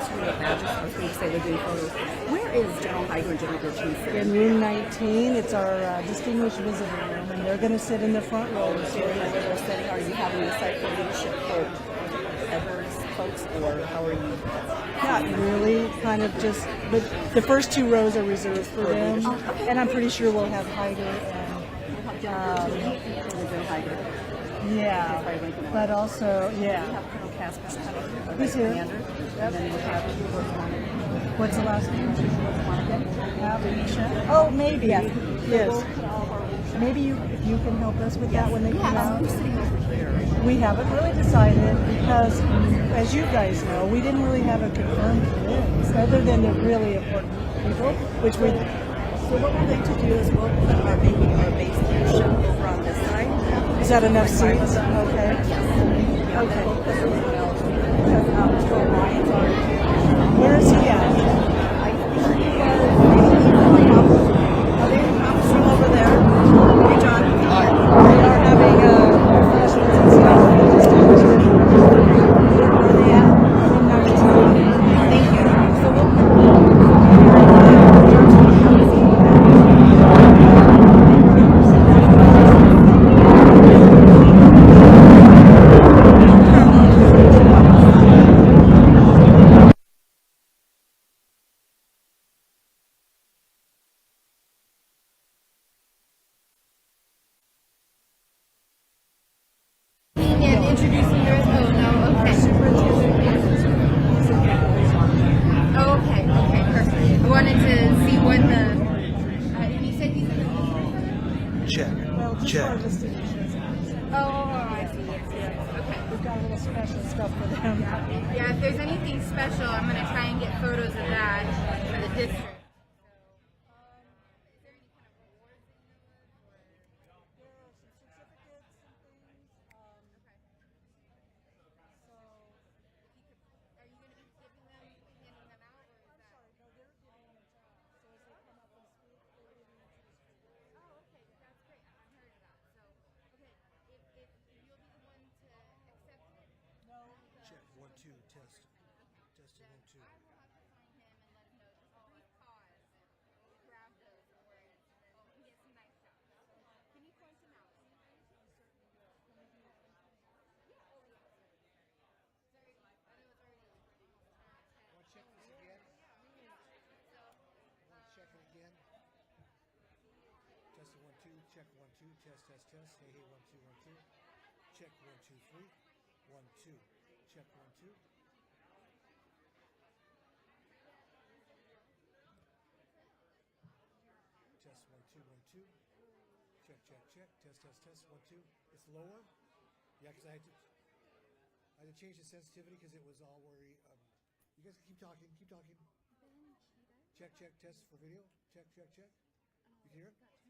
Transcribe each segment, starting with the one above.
to your badges. I was going to say they're doing photos. Where is General Hyder and General Richmond sitting? In room 19, it's our distinguished visitor room, and they're going to sit in the front row. Do you know where they're sitting? Are you having a site for leadership for Edwards folks, or how are you? Not really, kind of just, but the first two rows are reserved for them, and I'm pretty sure we'll have Hyder and General Hyder. yeah, but also, We yeah. have Colonel Casper coming. He's here. Commander. And then we have What's the last name? Anisha. Oh, maybe. Yes. Yes. Maybe if you can help us with that when they come out. Who's sitting over here? We haven't really decided because, as you guys know, we didn't really have a confirmed list other than the really important people, which we. So what we're going to do is we'll put our base leadership over on this side. Is that enough seats? Okay. Okay. We'll put everyone else because Mr. Ryan's already here. Where is he at? I think he was maybe in the conference room over there. Hey, John. They are having refreshments and stuff. Where are they at? Room 19. Thank you. So we'll Introducing yours? Oh, no, okay. Okay, perfect. I wanted to see what the, and you said he's in the Check. Well, just Check. our distinctions. Oh, I see, yes. Okay. We've got a little special stuff for them. Yeah, if there's anything special, I'm going to try and get photos of that for the district. Check. 1, 2. Test. Testing 1, 2. Want to check this again? Want to check it again? Testing 1, 2. Check 1, 2. Test, test, test. Hey, hey. 1, 2, 1, 2. Check 1, 2, 3. 1, 2. Check 1, 2. Test 1, 2, 1, 2. Check, check, check. Test, test, test. 1, 2. It's lower. Yeah, because I had to change the sensitivity because it was all worry. You guys keep talking. Keep talking. Check, check, test for video. Check, check, check. You can hear it? Okay.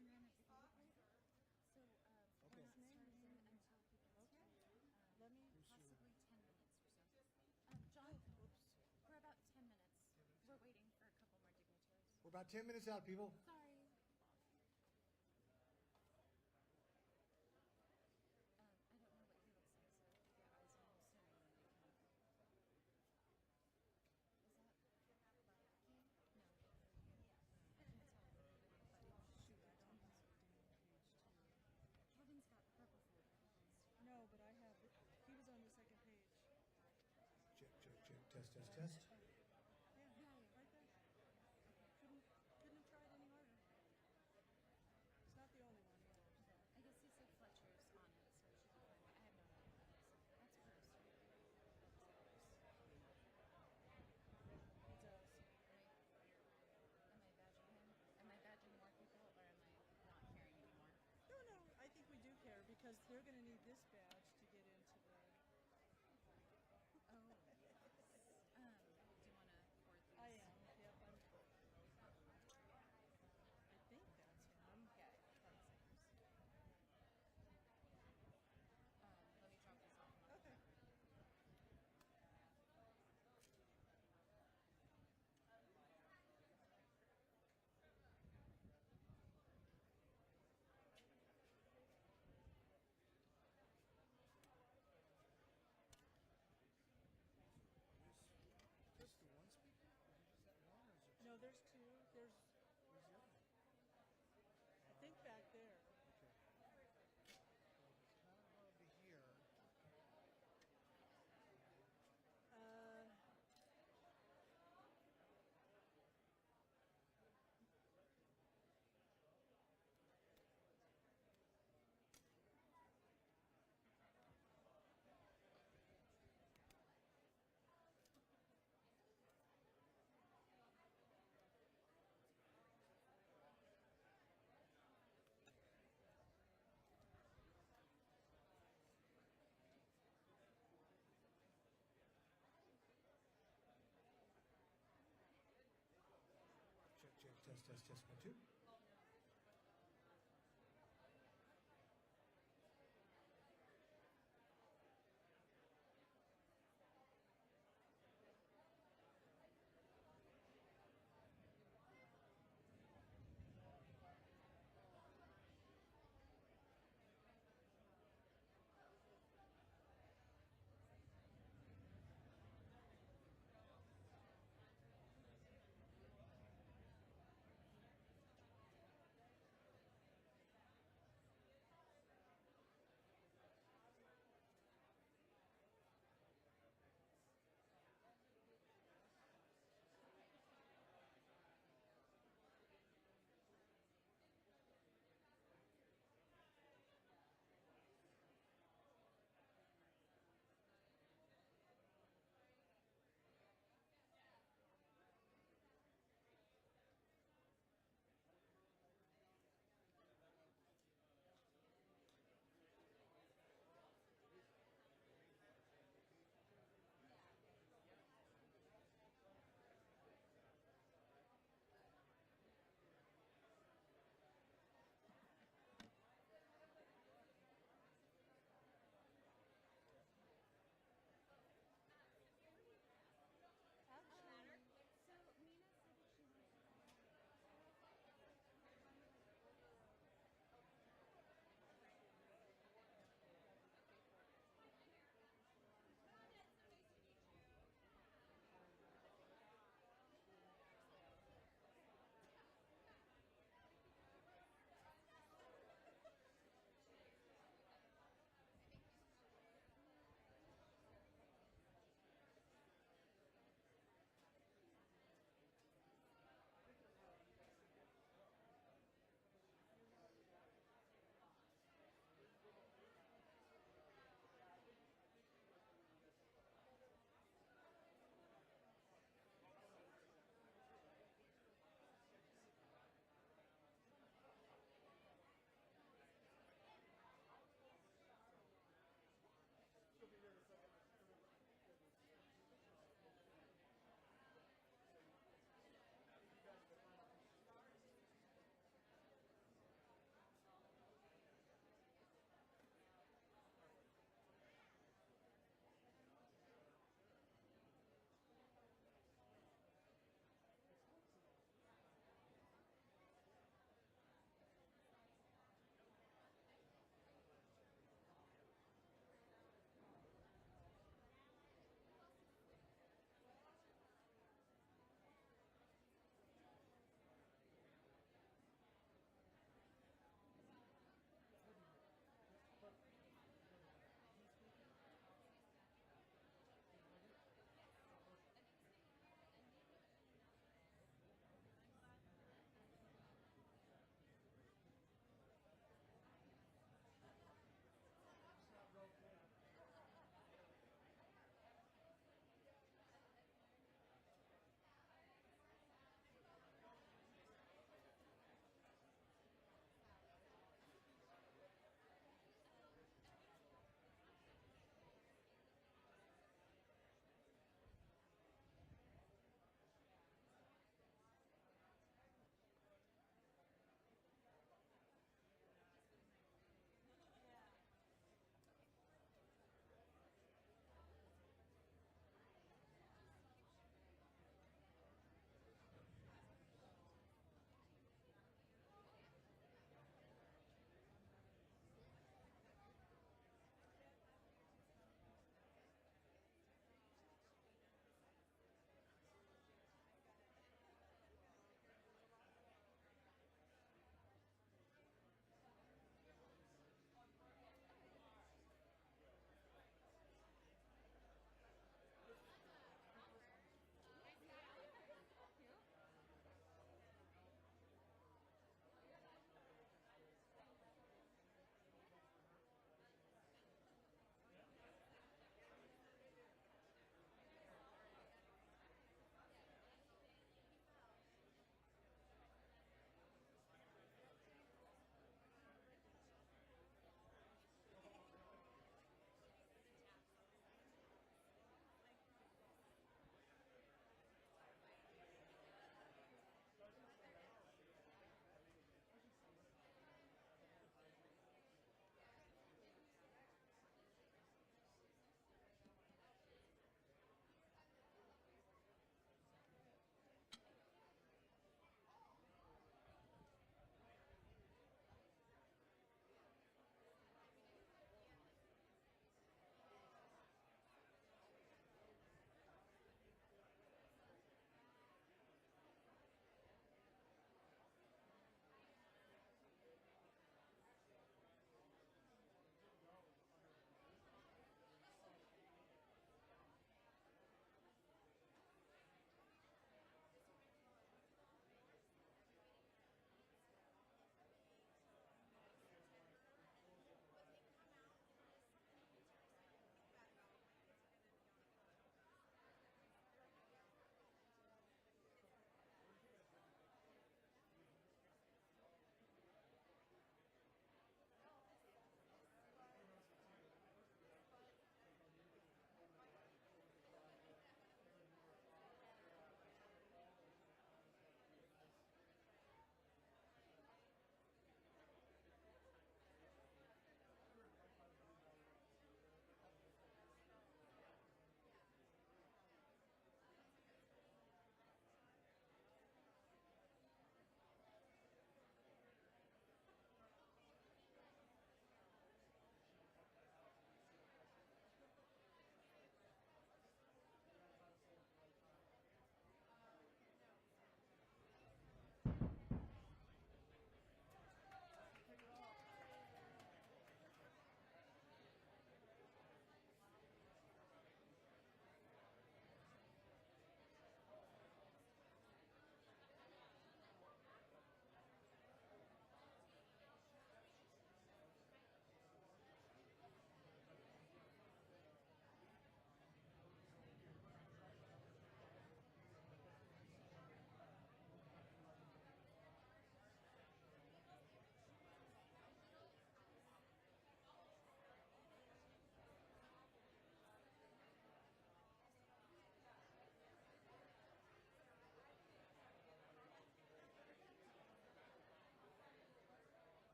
We're about 10 minutes out, people. No, but I have. He was on the second page. Check, check, check. Test, test, test. Yeah, right there. Couldn't have tried any harder. It's not the only one either. I guess he said Fletcher's on it, so it should be fine. I have no idea. That's first. He does. Am I badging more people, or am I not caring anymore? No, I think we do care because they're going to need this badge to get into the. Oh, yes. Do you want to forward these? I am. Yep. I think that's him. Yeah, that's let me drop this off. Okay. test, test, 1, 2.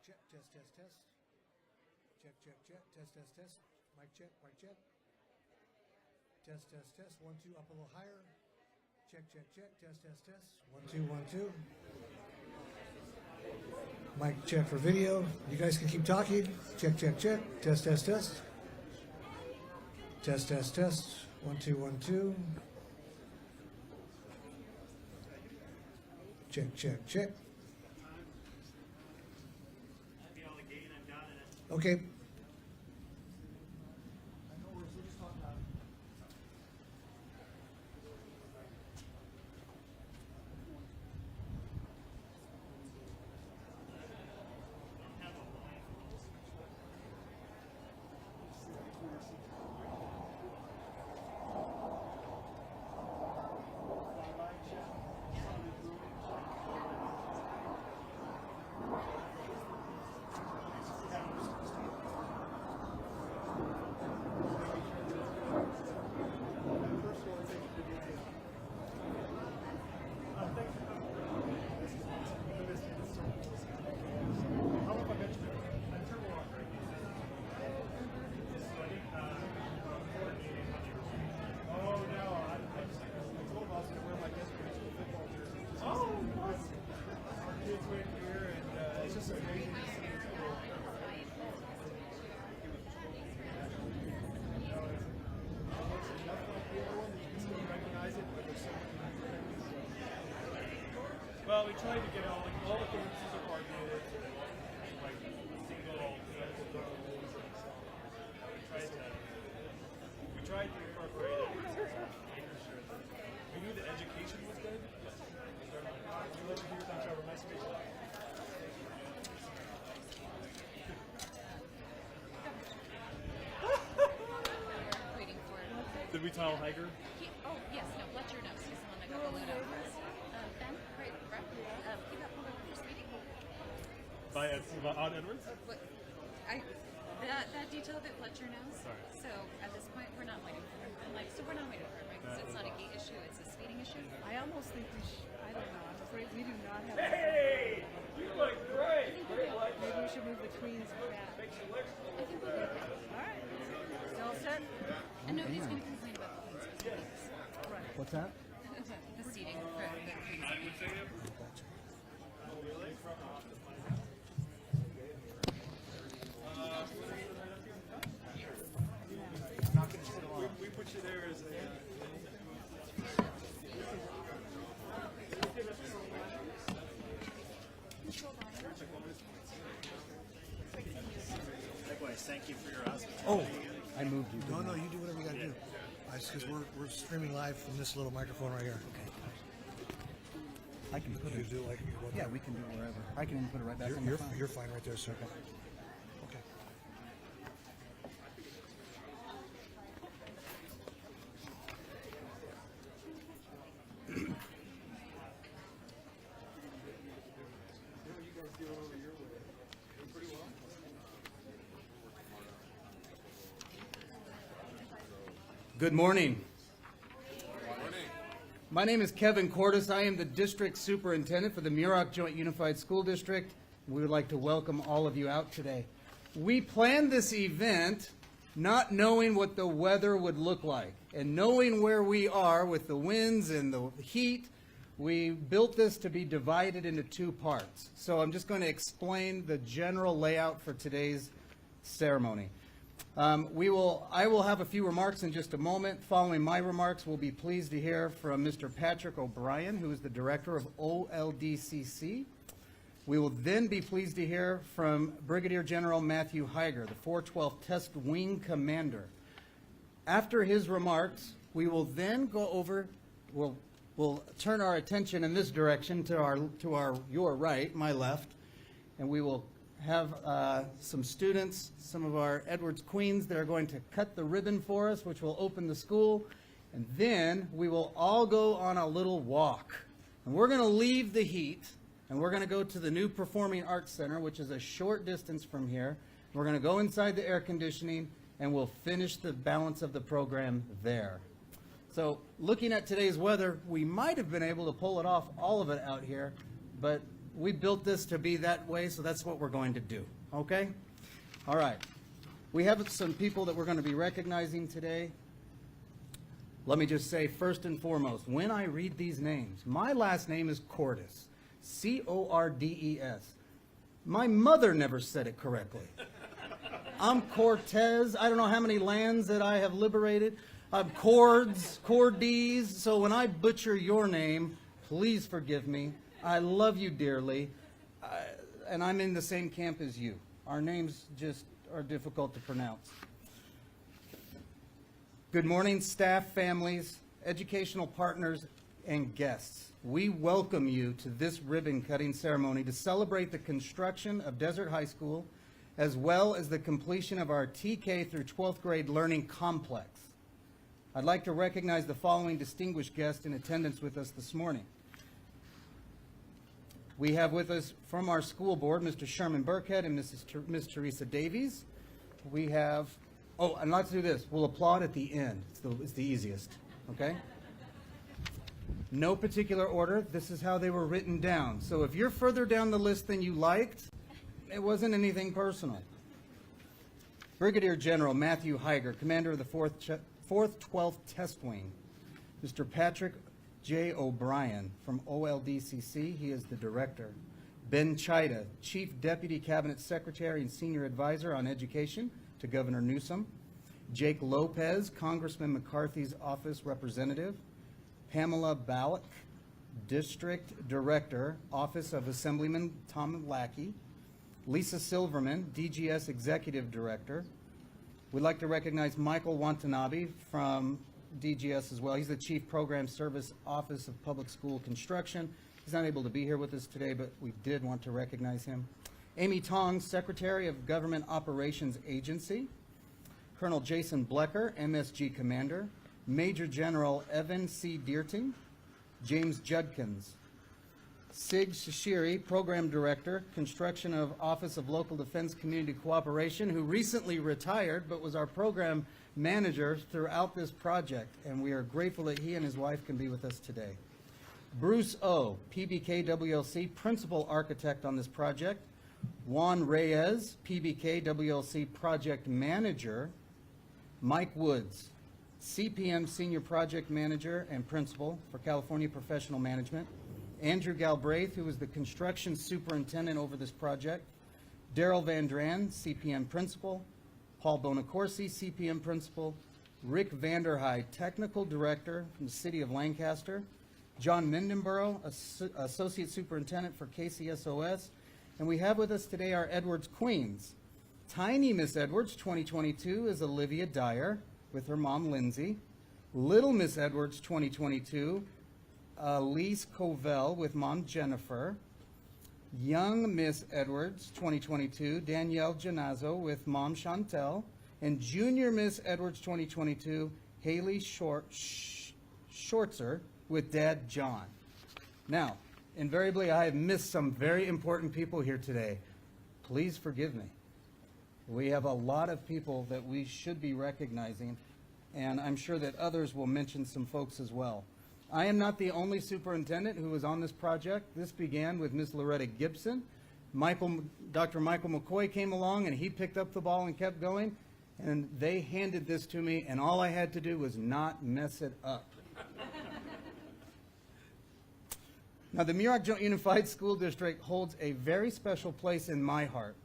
check, test, test, test. Check, check, check, test, test, test. Mic check, mic check. Test, test, test. 1, 2, up a little higher. Check, check, check, test, test, test. 1, 2, 1, 2. Mic check for video. You guys can keep talking. Check, check, check. Test, test, test. Test, test, test. 1, 2, 1, 2. Check, check, check. Okay. Well, we tried to get all the fences are coordinated, like single fence rows and so on. We tried to incorporate it. Making sure that we knew the education was good. We live here in Trevor. Nice to meet you. Waiting for it. Did we tell Hiker? Oh, yes, no, let your nose. He's the one that got the balloon out first. Ben, right, he got pulled over for speeding. By Odd Edwards? What, that detail that Fletcher knows. Sorry. So at this point, we're not waiting for him. And like, so we're not waiting for him, right? Because That it's was not a awesome. gate issue, it's a speeding issue. I almost think we should, I don't know, I'm afraid we do not have. Hey! You look great! Great light. Maybe we should move the Queens back. I think we'll be okay. All right. Still set? And nobody's going to complain about the Queens because Right. What's that? the seating for the Queens. We put you there as a. Likewise, thank you for your hospitality. Oh, I moved you. no, you do whatever you gotta do. Because we're streaming live from this little microphone right here. I can put You it. do like Yeah, we can do it wherever. I can even put it right back on the you're, phone. you're fine right there, sir. Okay. Good morning. My name is Kevin Cordes. I am the district superintendent for the Muroc Joint Unified School District. We would like to welcome all of you out today. We planned this event not knowing what the weather would look like, and knowing where we are with the winds and the heat, we built this to be divided into two parts. So I'm just going to explain the general layout for today's ceremony. I will have a few remarks in just a moment. Following my remarks, we'll be pleased to hear from Mr. Patrick O'Brien, who is the director of OLDCC. We will then be pleased to hear from Brigadier General Matthew Higer, the 412th Test Wing Commander. After his remarks, we will then go over, we'll turn our attention in this direction to your right, my left, and we will have some students, some of our Edwards Queens that are going to cut the ribbon for us, which will open the school. And then we will all go on a little walk. And we're going to leave the heat, and we're going to go to the new Performing Arts Center, which is a short distance from here. We're going to go inside the air conditioning, and we'll finish the balance of the program there. So looking at today's weather, we might have been able to pull it off, all of it out here, but We built this to be that way, so that's what we're going to do, okay? All right. We have some people that we're going to be recognizing today. Let me just say, first and foremost, when I read these names, my last name is Cordes, C-O-R-D-E-S. My mother never said it correctly. I'm Cortez. I don't know how many lands that I have liberated. I'm Cordes, so when I butcher your name, please forgive me. I love you dearly, and I'm in the same camp as you. Our names just are difficult to pronounce. Good morning, staff, families, educational partners, and guests. We welcome you to this ribbon-cutting ceremony to celebrate the construction of Desert High School, as well as the completion of our TK through 12th grade learning complex. I'd like to recognize the following distinguished guests in attendance with us this morning. We have with us from our school board, Mr. Sherman Burkhead and Ms. Teresa Davies. We have, and let's do this. We'll applaud at the end. It's the easiest, okay? No particular order. This is how they were written down. So if you're further down the list than you liked, it wasn't anything personal. Brigadier General Matthew Heiger, Commander of the 4th 12th Test Wing. Mr. Patrick J. O'Brien from OLDCC, he is the Director. Ben Chida, Chief Deputy Cabinet Secretary and Senior Advisor on Education to Governor Newsom. Jake Lopez, Congressman McCarthy's Office Representative. Pamela Ballack, District Director, Office of Assemblyman Tom Lackey. Lisa Silverman, DGS Executive Director. We'd like to recognize Michael Watanabe from DGS as well. He's the Chief Program Service Office of Public School Construction. He's not able to be here with us today, but we did want to recognize him. Amy Tong, Secretary of Government Operations Agency. Colonel Jason Blecker, MSG Commander. Major General Evan C. Deerting. James Judkins. Sig Shashiri, Program Director, Construction of Office of Local Defense Community Cooperation, who recently retired but was our program manager throughout this project, and we are grateful that he and his wife can be with us today. Bruce O., PBK WLC, Principal Architect on this project. Juan Reyes, PBK WLC Project Manager. Mike Woods, CPM Senior Project Manager and Principal for California Professional Management. Andrew Galbraith, who is the construction superintendent over this project. Daryl Van Dran, CPM Principal. Paul Bonacorsi, CPM Principal. Rick Vanderheide, Technical Director from the City of Lancaster. John Mindenborough, Associate Superintendent for KCSOS. And we have with us today our Edwards Queens. Tiny Miss Edwards 2022 is Olivia Dyer with her mom Lindsay. Little Miss Edwards 2022, Elise Covell with mom Jennifer. Young Miss Edwards 2022, Danielle Genazzo with mom Chantel. And Junior Miss Edwards 2022, Haley Shortzer with dad John. Now, invariably I have missed some very important people here today. Please forgive me. We have a lot of people that we should be recognizing, and I'm sure that others will mention some folks as well. I am not the only superintendent who was on this project. This began with Ms. Loretta Gibson. Dr. Michael McCoy came along, and he picked up the ball and kept going, and they handed this to me, and all I had to do was not mess it up. Now, the Muroc Joint Unified School District holds a very special place in my heart.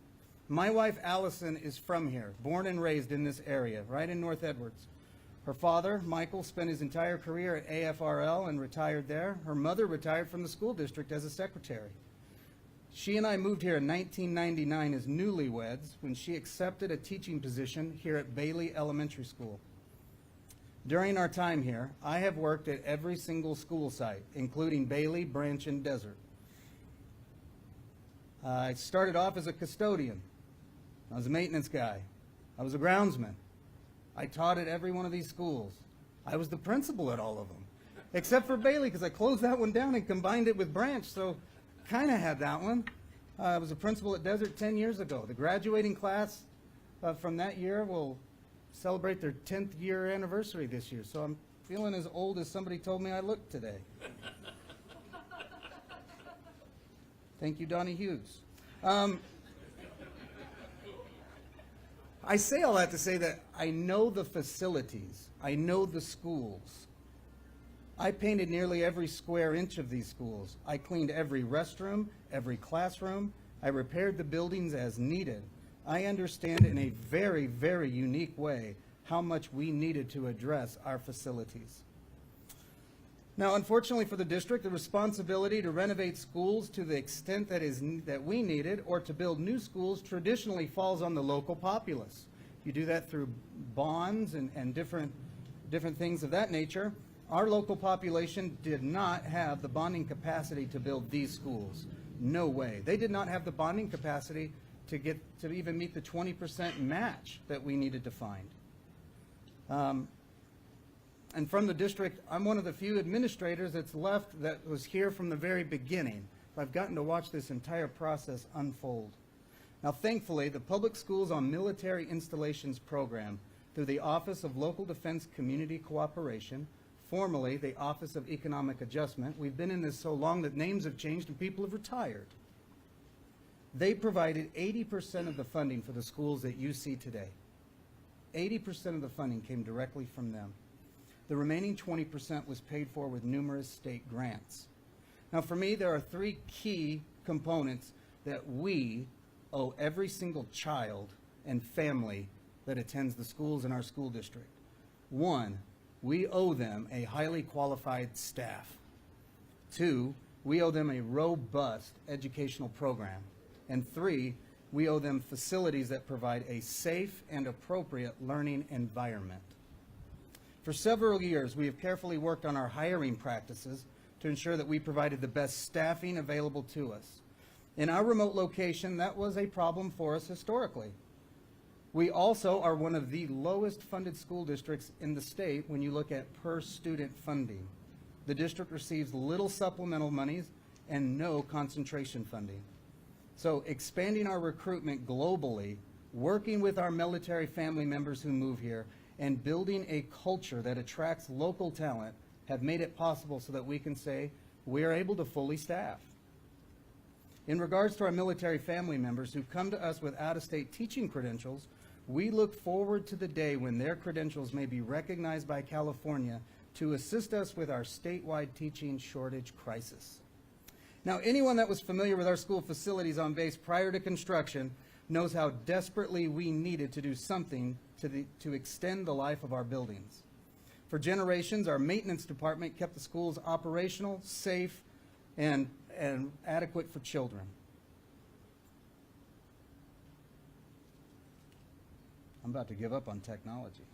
My wife, Allison, is from here, born and raised in this area, right in North Edwards. Her father, Michael, spent his entire career at AFRL and retired there. Her mother retired from the school district as a secretary. She and I moved here in 1999 as newlyweds when she accepted a teaching position here at Bailey Elementary School. During our time here, I have worked at every single school site, including Bailey, Branch, and Desert. I started off as a custodian. I was a maintenance guy. I was a groundsman. I taught at every one of these schools. I was the principal at all of them, except for Bailey, because I closed that one down and combined it with Branch, so kind of had that one. I was a principal at Desert 10 years ago. The graduating class from that year will celebrate their 10th year anniversary this year, so I'm feeling as old as somebody told me I looked today. Thank you, Donnie Hughes. I say all that to say that I know the facilities. I know the schools. I painted nearly every square inch of these schools. I cleaned every restroom, every classroom. I repaired the buildings as needed. I understand in a very, very unique way how much we needed to address our facilities. Now, unfortunately for the district, the responsibility to renovate schools to the extent that we needed or to build new schools traditionally falls on the local populace. You do that through bonds and different things of that nature. Our local population did not have the bonding capacity to build these schools. No way. They did not have the bonding capacity to even meet the 20% match that we needed to find. And from the district, I'm one of the few administrators that's left that was here from the very beginning. I've gotten to watch this entire process unfold. Now, thankfully, the Public Schools on Military Installations program, through the Office of Local Defense Community Cooperation, formerly the Office of Economic Adjustment, we've been in this so long that names have changed and people have retired. They provided 80% of the funding for the schools that you see today. 80% of the funding came directly from them. The remaining 20% was paid for with numerous state grants. Now, for me, there are three key components that we owe every single child and family that attends the schools in our school district. One, we owe them a highly qualified staff. Two, we owe them a robust educational program. And three, we owe them facilities that provide a safe and appropriate learning environment. For several years, we have carefully worked on our hiring practices to ensure that we provided the best staffing available to us. In our remote location, that was a problem for us historically. We also are one of the lowest funded school districts in the state when you look at per student funding. The district receives little supplemental monies and no concentration funding. So expanding our recruitment globally, working with our military family members who move here, and building a culture that attracts local talent have made it possible so that we can say we are able to fully staff. In regards to our military family members who come to us with out-of-state teaching credentials, we look forward to the day when their credentials may be recognized by California to assist us with our statewide teaching shortage crisis. Now, anyone that was familiar with our school facilities on base prior to construction knows how desperately we needed to do something to extend the life of our buildings. For generations, our maintenance department kept the schools operational, safe, and adequate for children. I'm about to give up on technology.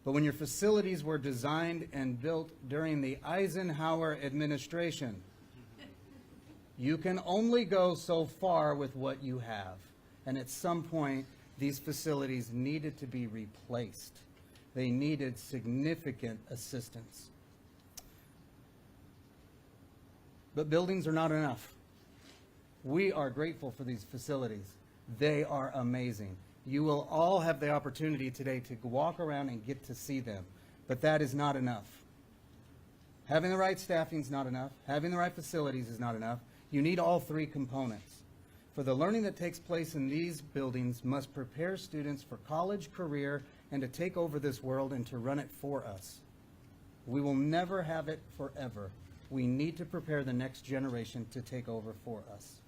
But when your facilities were designed and built during the Eisenhower administration, you can only go so far with what you have. And at some point, these facilities needed to be replaced. They needed significant assistance. But buildings are not enough. We are grateful for these facilities. They are amazing. You will all have the opportunity today to walk around and get to see them, but that is not enough. Having the right staffing is not enough. Having the right facilities is not enough. You need all three components. For the learning that takes place in these buildings must prepare students for college, career, and to take over this world and to run it for us. We will never have it forever. We need to prepare the next generation to take over for us.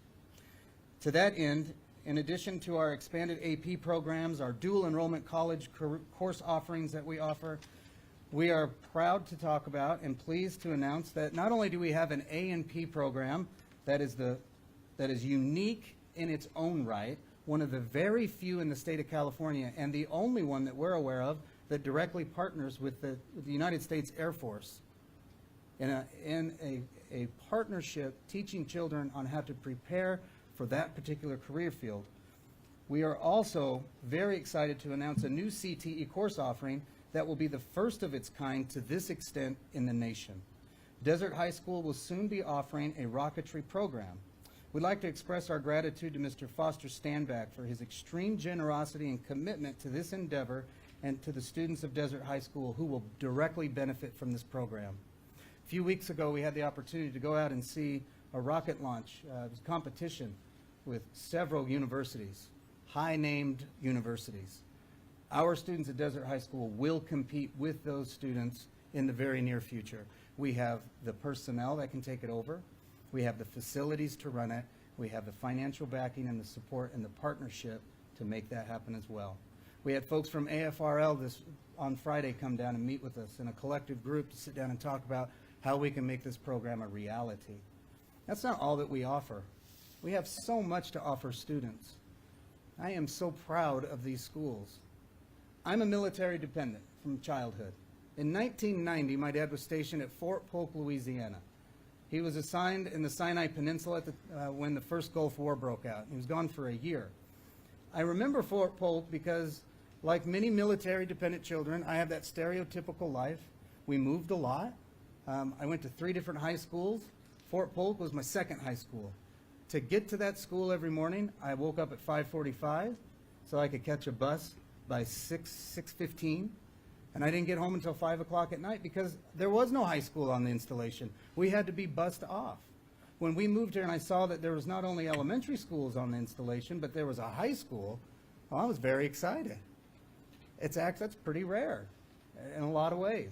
To that end, in addition to our expanded AP programs, our dual enrollment college course offerings that we offer, we are proud to talk about and pleased to announce that not only do we have an A&P program that is unique in its own right, one of the very few in the state of California, and the only one that we're aware of that directly partners with the United States Air Force in a partnership teaching children on how to prepare for that particular career field. We are also very excited to announce a new CTE course offering that will be the first of its kind to this extent in the nation. Desert High School will soon be offering a rocketry program. We'd like to express our gratitude to Mr. Foster Standback for his extreme generosity and commitment to this endeavor and to the students of Desert High School who will directly benefit from this program. A few weeks ago, we had the opportunity to go out and see a rocket launch. It was a competition with several universities, high-named universities. Our students at Desert High School will compete with those students in the very near future. We have the personnel that can take it over. We have the facilities to run it. We have the financial backing and the support and the partnership to make that happen as well. We had folks from AFRL on Friday come down and meet with us in a collective group to sit down and talk about how we can make this program a reality. That's not all that we offer. We have so much to offer students. I am so proud of these schools. I'm a military dependent from childhood. In 1990, my dad was stationed at Fort Polk, Louisiana. He was assigned in the Sinai Peninsula when the first Gulf War broke out. He was gone for a year. I remember Fort Polk because, like many military-dependent children, I have that stereotypical life. We moved a lot. I went to 3 different high schools. Fort Polk was my second high school. To get to that school every morning, I woke up at 5:45 so I could catch a bus by 6:15. And I didn't get home until 5 o'clock at night because there was no high school on the installation. We had to be bussed off. When we moved here and I saw that there was not only elementary schools on the installation, but there was a high school, well, I was very excited. That's pretty rare in a lot of ways,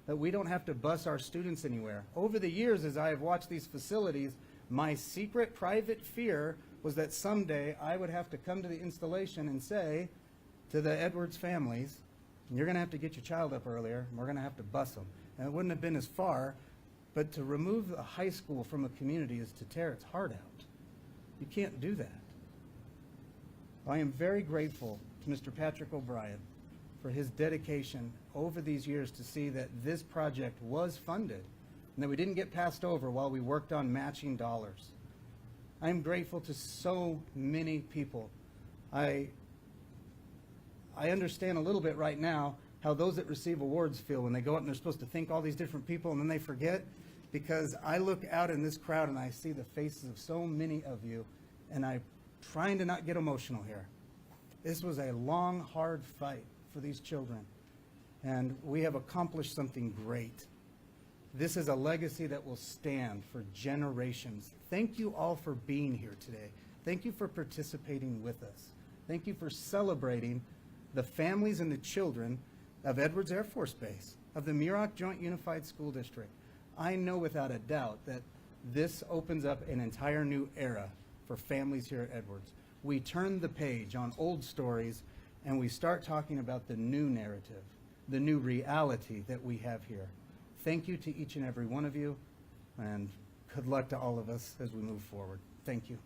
that we don't have to bus our students anywhere. Over the years, as I have watched these facilities, my secret private fear was that someday I would have to come to the installation and say to the Edwards families, you're going to have to get your child up earlier, and we're going to have to bus them. And it wouldn't have been as far, but to remove a high school from a community is to tear its heart out. You can't do that. I am very grateful to Mr. Patrick O'Brien for his dedication over these years to see that this project was funded and that we didn't get passed over while we worked on matching dollars. I am grateful to so many people. I understand a little bit right now how those that receive awards feel when they go up and they're supposed to thank all these different people and then they forget, because I look out in this crowd and I see the faces of so many of you, and I'm trying to not get emotional here. This was a long, hard fight for these children, and we have accomplished something great. This is a legacy that will stand for generations. Thank you all for being here today. Thank you for participating with us. Thank you for celebrating the families and the children of Edwards Air Force Base, of the Muroc Joint Unified School District. I know without a doubt that this opens up an entire new era for families here at Edwards. We turn the page on old stories and we start talking about the new narrative, the new reality that we have here. Thank you to each and every one of you, and good luck to all of us as we move forward. Thank you.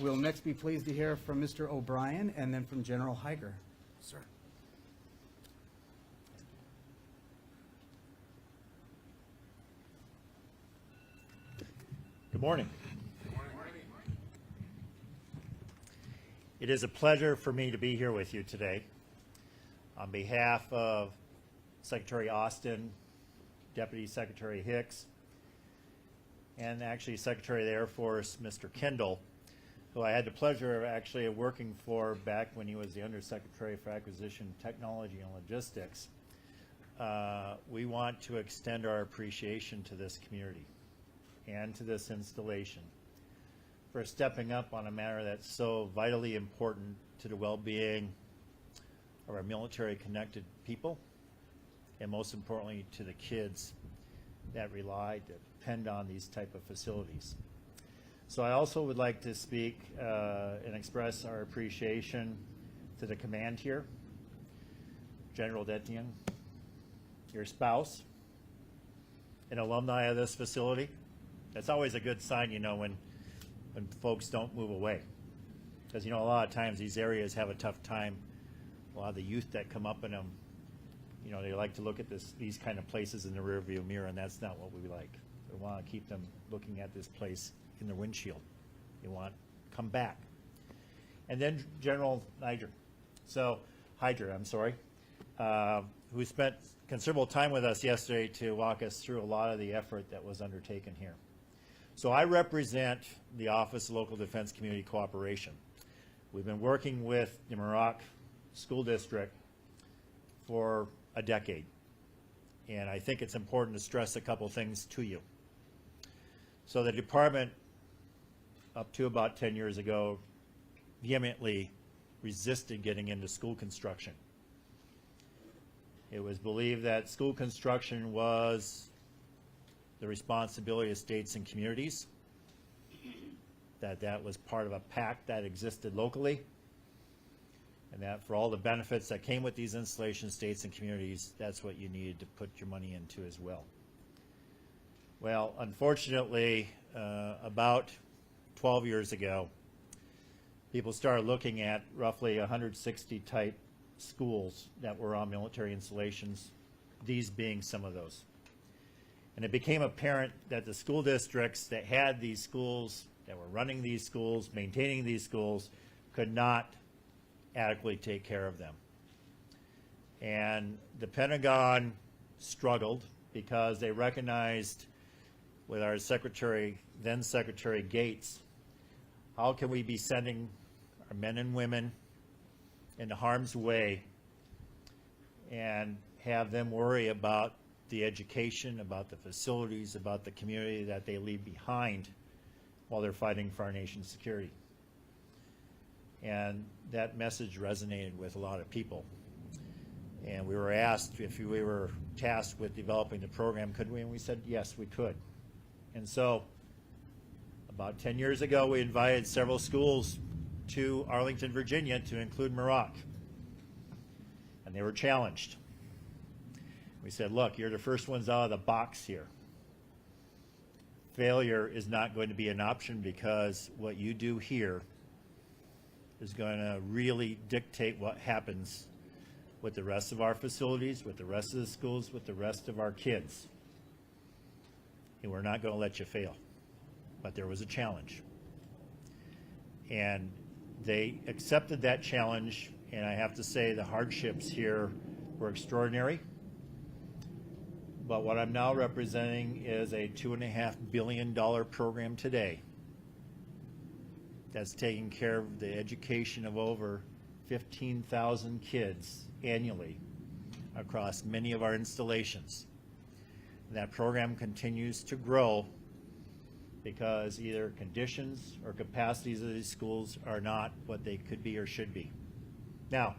We'll next be pleased to hear from Mr. O'Brien and then from General Higer. Sir. Good morning. It is a pleasure for me to be here with you today. On behalf of Secretary Austin, Deputy Secretary Hicks, and actually Secretary of the Air Force, Mr. Kendall, who I had the pleasure of actually working for back when he was the Undersecretary for Acquisition, Technology, and Logistics. We want to extend our appreciation to this community and to this installation for stepping up on a matter that's so vitally important to the well-being of our military-connected people, and most importantly to the kids that depend on these type of facilities. So I also would like to speak and express our appreciation to the command here, General Detian, your spouse, an alumni of this facility. That's always a good sign, you know, when folks don't move away. Because, you know, a lot of times these areas have a tough time. A lot of the youth that come up in them, you know, they like to look at these kind of places in the rearview mirror, and that's not what we like. We want to keep them looking at this place in the windshield. They want to come back. And then General Hyder, who spent considerable time with us yesterday to walk us through a lot of the effort that was undertaken here. So I represent the Office of Local Defense Community Cooperation. We've been working with the Muroc School District for a decade. And I think it's important to stress a couple things to you. So the department, up to about 10 years ago, vehemently resisted getting into school construction. It was believed that school construction was the responsibility of states and communities, that was part of a pact that existed locally, and that for all the benefits that came with these installations, states and communities, that's what you needed to put your money into as well. Well, unfortunately, about 12 years ago, people started looking at roughly 160 type schools that were on military installations, these being some of those. And it became apparent that the school districts that had these schools, that were running these schools, maintaining these schools, could not adequately take care of them. And the Pentagon struggled because they recognized with our Secretary, then Secretary Gates, how can we be sending our men and women into harm's way and have them worry about the education, about the facilities, about the community that they leave behind while they're fighting for our nation's security. And that message resonated with a lot of people. And we were asked if we were tasked with developing the program, could we? And we said, yes, we could. And so about 10 years ago, we invited several schools to Arlington, Virginia to include Muroc. And they were challenged. We said, look, you're the first ones out of the box here. Failure is not going to be an option because what you do here is going to really dictate what happens with the rest of our facilities, with the rest of the schools, with the rest of our kids. And we're not going to let you fail. But there was a challenge. And they accepted that challenge, and I have to say the hardships here were extraordinary. But what I'm now representing is a $2.5 billion program today that's taking care of the education of over 15,000 kids annually across many of our installations. And that program continues to grow because either conditions or capacities of these schools are not what they could be or should be. Now,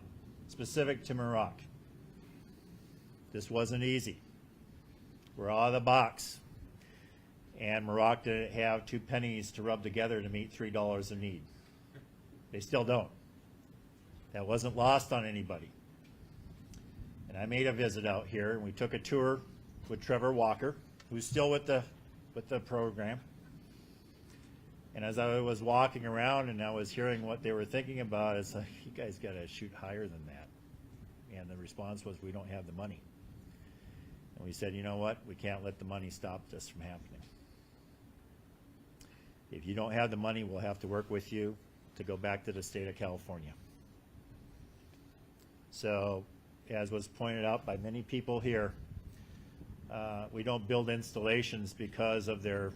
specific to Muroc, this wasn't easy. We're out of the box. And Muroc didn't have 2 pennies to rub together to meet $3 a need. They still don't. That wasn't lost on anybody. And I made a visit out here, and we took a tour with Trevor Walker, who's still with the program. And as I was walking around and I was hearing what they were thinking about, it's like, you guys got to shoot higher than that. And the response was, we don't have the money. And we said, you know what? We can't let the money stop this from happening. If you don't have the money, we'll have to work with you to go back to the state of California. So, as was pointed out by many people here, we don't build installations because of their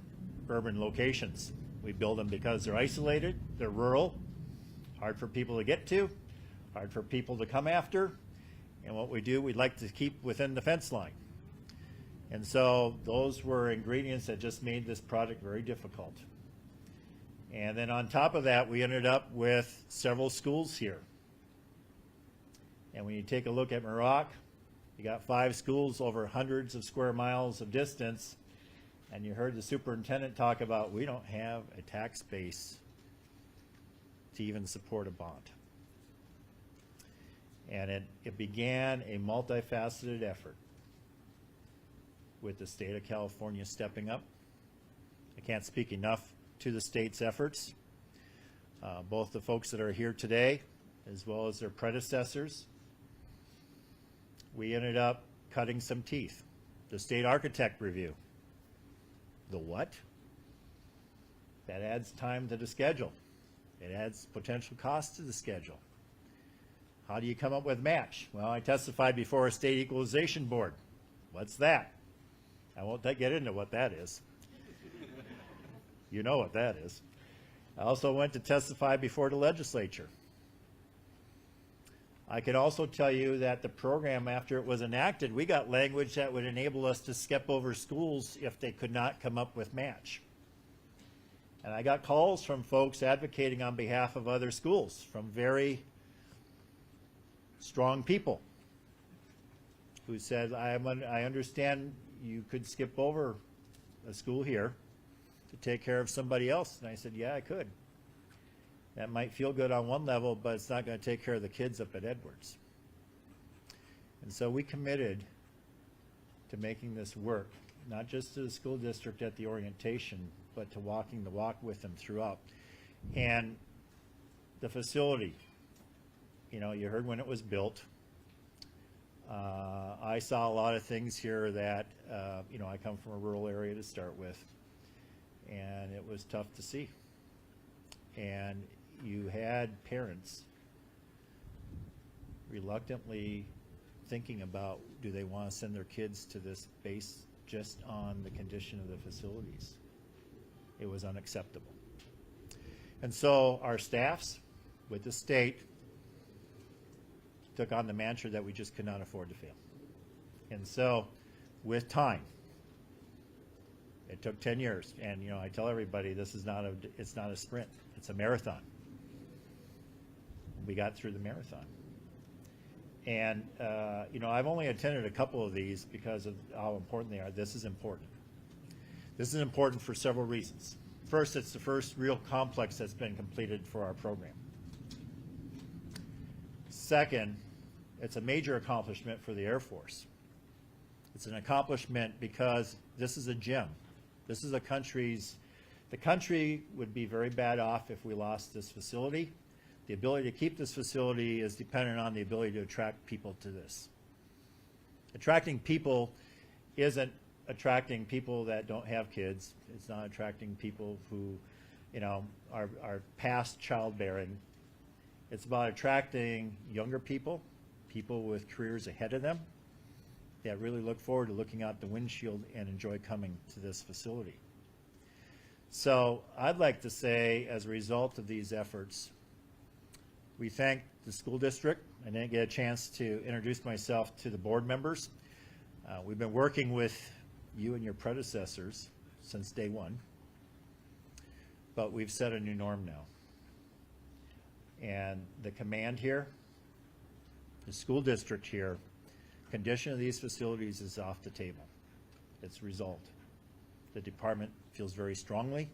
urban locations. We build them because they're isolated, they're rural, hard for people to get to, hard for people to come after, and what we do, we'd like to keep within the fence line. And so those were ingredients that just made this project very difficult. And then on top of that, we ended up with several schools here. And when you take a look at Muroc, you got 5 schools over hundreds of square miles of distance, and you heard the superintendent talk about we don't have a tax base to even support a bond. And it began a multifaceted effort with the state of California stepping up. I can't speak enough to the state's efforts. Both the folks that are here today, as well as their predecessors, we ended up cutting some teeth. The state architect review. The what? That adds time to the schedule. It adds potential cost to the schedule. How do you come up with match? Well, I testified before a state equalization board. What's that? I won't get into what that is. You know what that is. I also went to testify before the legislature. I can also tell you that the program, after it was enacted, we got language that would enable us to skip over schools if they could not come up with match. And I got calls from folks advocating on behalf of other schools, from very strong people who said, I understand you could skip over a school here to take care of somebody else. And I said, yeah, I could. That might feel good on one level, but it's not going to take care of the kids up at Edwards. And so we committed to making this work, not just to the school district at the orientation, but to walking the walk with them throughout. And the facility, you know, you heard when it was built. I saw a lot of things here that, you know, I come from a rural area to start with, and it was tough to see. And you had parents reluctantly thinking about, do they want to send their kids to this base just on the condition of the facilities? It was unacceptable. And so our staffs with the state took on the mantra that we just could not afford to fail. And so with time, it took 10 years. And, you know, I tell everybody this is not it's not a sprint, it's a marathon. We got through the marathon. And, you know, I've only attended a couple of these because of how important they are. This is important. This is important for several reasons. First, it's the first real complex that's been completed for our program. Second, it's a major accomplishment for the Air Force. It's an accomplishment because this is a gem. This is the country would be very bad off if we lost this facility. The ability to keep this facility is dependent on the ability to attract people to this. Attracting people isn't attracting people that don't have kids. It's not attracting people who, you know, are past childbearing. It's about attracting younger people, people with careers ahead of them that really look forward to looking out the windshield and enjoy coming to this facility. So I'd like to say, as a result of these efforts, we thank the school district. I didn't get a chance to introduce myself to the board members. We've been working with you and your predecessors since day one, but we've set a new norm now. And the command here, the school district here, condition of these facilities is off the table. It's resolved. The department feels very strongly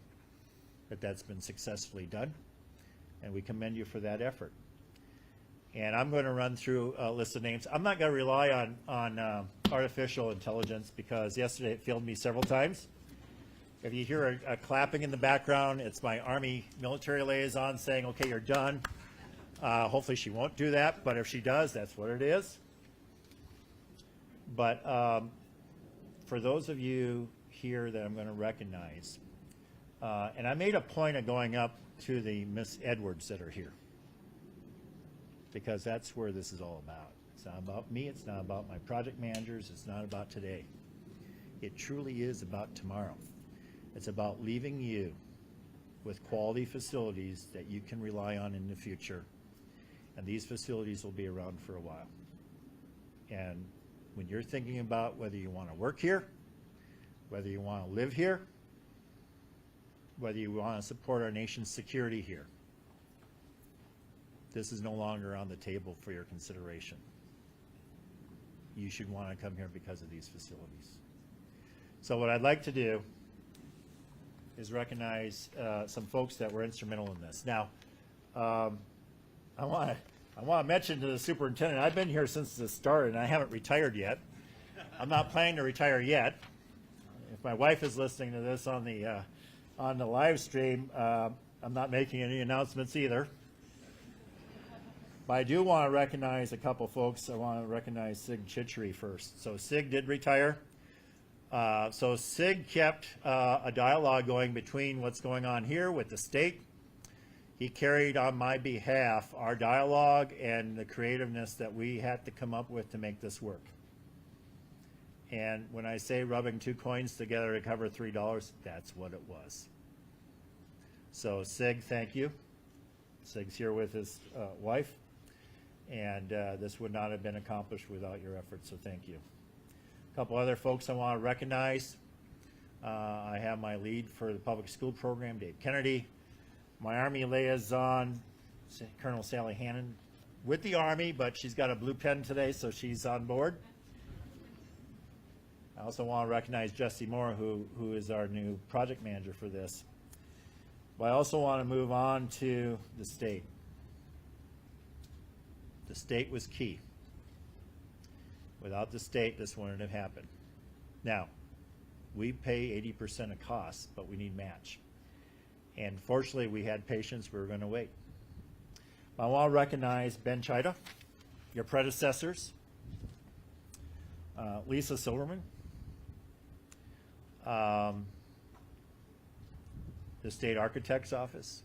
that that's been successfully done, and we commend you for that effort. And I'm going to run through a list of names. I'm not going to rely on artificial intelligence because yesterday it failed me several times. If you hear a clapping in the background, it's my Army military liaison saying, okay, you're done. Hopefully she won't do that, but if she does, that's what it is. But for those of you here that I'm going to recognize, and I made a point of going up to the Miss Edwards that are here, because that's where this is all about. It's not about me, it's not about my project managers, it's not about today. It truly is about tomorrow. It's about leaving you with quality facilities that you can rely on in the future. And these facilities will be around for a while. And when you're thinking about whether you want to work here, whether you want to live here, whether you want to support our nation's security here, this is no longer on the table for your consideration. You should want to come here because of these facilities. So what I'd like to do is recognize some folks that were instrumental in this. Now, I want to mention to the superintendent, I've been here since the start and I haven't retired yet. I'm not planning to retire yet. If my wife is listening to this on the live stream, I'm not making any announcements either. But I do want to recognize a couple folks. I want to recognize Sig Chitchery first. So Sig did retire. So Sig kept a dialogue going between what's going on here with the state. He carried on my behalf our dialogue and the creativeness that we had to come up with to make this work. And when I say rubbing two coins together to cover $3, that's what it was. So Sig, thank you. Sig's here with his wife, and this would not have been accomplished without your efforts, so thank you. A couple other folks I want to recognize. I have my lead for the public school program, Dave Kennedy. My Army liaison, Colonel Sally Hannon, with the Army, but she's got a blue pen today, so she's on board. I also want to recognize Jesse Moore, who is our new project manager for this. But I also want to move on to the state. The state was key. Without the state, this wouldn't have happened. Now, we pay 80% of costs, but we need match. And fortunately, we had patience. We were going to wait. I want to recognize Ben Chida, your predecessors, Lisa Silverman, the state architect's office.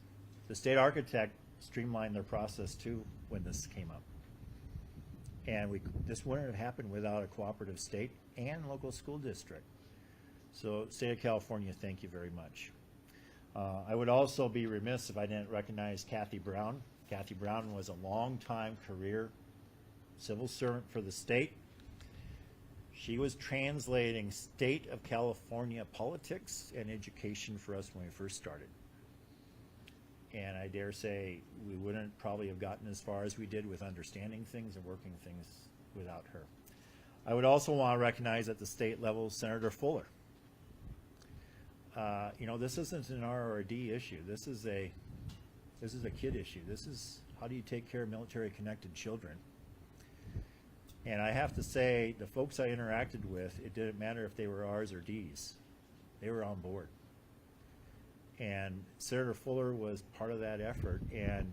The state architect streamlined their process too when this came up. And this wouldn't have happened without a cooperative state and local school district. So state of California, thank you very much. I would also be remiss if I didn't recognize Kathy Brown. Kathy Brown was a long-time career civil servant for the state. She was translating state of California politics and education for us when we first started. And I dare say we wouldn't probably have gotten as far as we did with understanding things and working things without her. I would also want to recognize at the state level Senator Fuller. You know, this isn't an RRD issue. This is a kid issue. This is how do you take care of military-connected children. And I have to say, the folks I interacted with, it didn't matter if they were R's or D's. They were on board. And Senator Fuller was part of that effort, and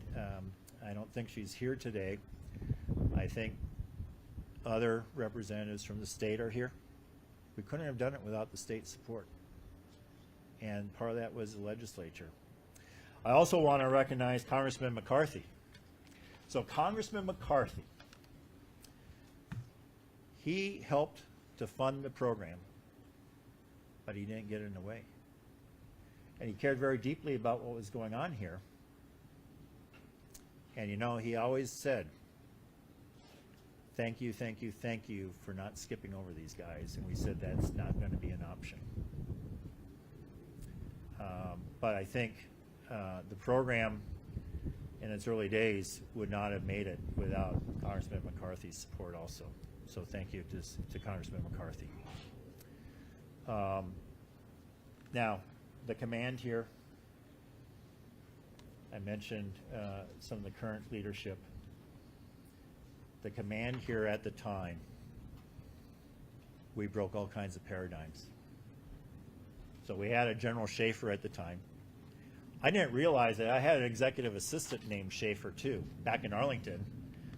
I don't think she's here today. I think other representatives from the state are here. We couldn't have done it without the state support. And part of that was the legislature. I also want to recognize Congressman McCarthy. So Congressman McCarthy, he helped to fund the program, but he didn't get in the way. And he cared very deeply about what was going on here. And you know, he always said, thank you, thank you, thank you for not skipping over these guys. And we said that's not going to be an option. But I think the program in its early days would not have made it without Congressman McCarthy's support also. So thank you to Congressman McCarthy. Now, the command here, I mentioned some of the current leadership. The command here at the time, we broke all kinds of paradigms. So we had a General Schaefer at the time. I didn't realize that I had an executive assistant named Schaefer too, back in Arlington,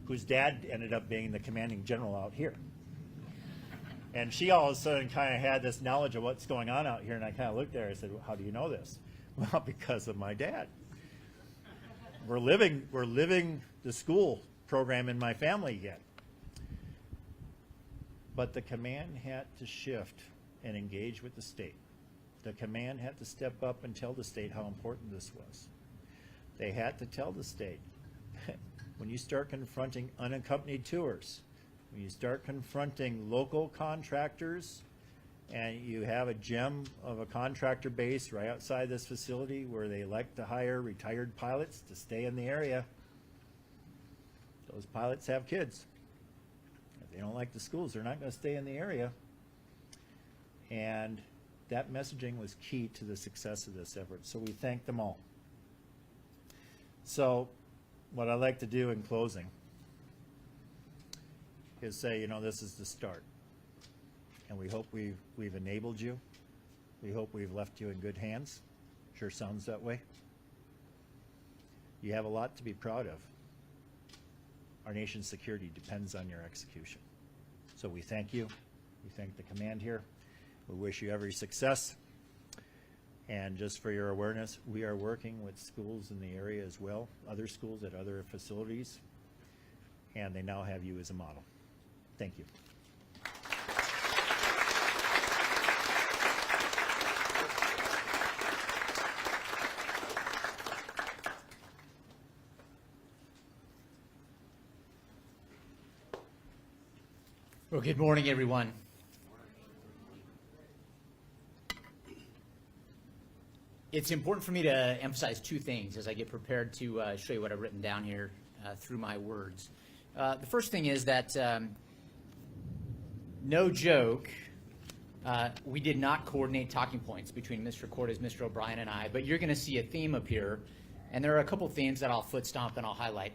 whose dad ended up being the commanding general out here. And she all of a sudden kind of had this knowledge of what's going on out here, and I kind of looked at her and said, well, how do you know this? Well, because of my dad. We're living the school program in my family yet. But the command had to shift and engage with the state. The command had to step up and tell the state how important this was. They had to tell the state, when you start confronting unaccompanied tours, when you start confronting local contractors, and you have a gem of a contractor base right outside this facility where they like to hire retired pilots to stay in the area, those pilots have kids. If they don't like the schools, they're not going to stay in the area. And that messaging was key to the success of this effort, so we thank them all. So what I'd like to do in closing is say, you know, this is the start. And we hope we've enabled you. We hope we've left you in good hands. Sure sounds that way. You have a lot to be proud of. Our nation's security depends on your execution. So we thank you. We thank the command here. We wish you every success. And just for your awareness, we are working with schools in the area as well, other schools at other facilities, and they now have you as a model. Thank you. Well, good morning, everyone. It's important for me to emphasize two things as I get prepared to show you what I've written down here through my words. The first thing is that, no joke, we did not coordinate talking points between Mr. Cordes, Mr. O'Brien, and I, but you're going to see a theme up here, and there are a couple themes that I'll foot stomp and I'll highlight.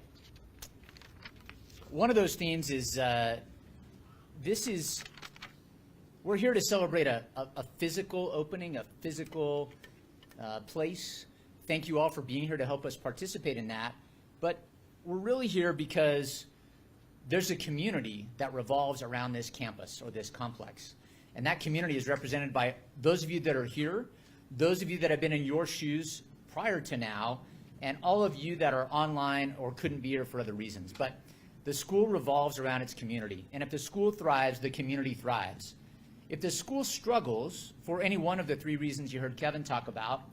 One of those themes is we're here to celebrate a physical opening, a physical place. Thank you all for being here to help us participate in that. But we're really here because there's a community that revolves around this campus or this complex. And that community is represented by those of you that are here, those of you that have been in your shoes prior to now, and all of you that are online or couldn't be here for other reasons. But the school revolves around its community. And if the school thrives, the community thrives. If the school struggles for any one of the three reasons you heard Kevin talk about,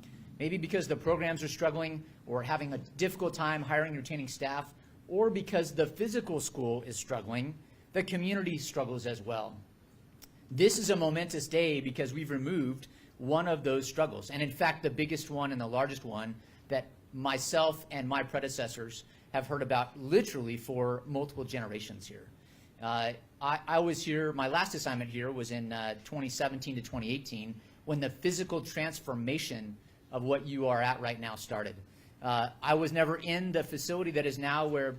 maybe because the programs are struggling or having a difficult time hiring and retaining staff, or because the physical school is struggling, the community struggles as well. This is a momentous day because we've removed one of those struggles. And in fact, the biggest one and the largest one that myself and my predecessors have heard about literally for multiple generations here. I was here, my last assignment here was in 2017 to 2018 when the physical transformation of what you are at right now started. I was never in the facility that is now where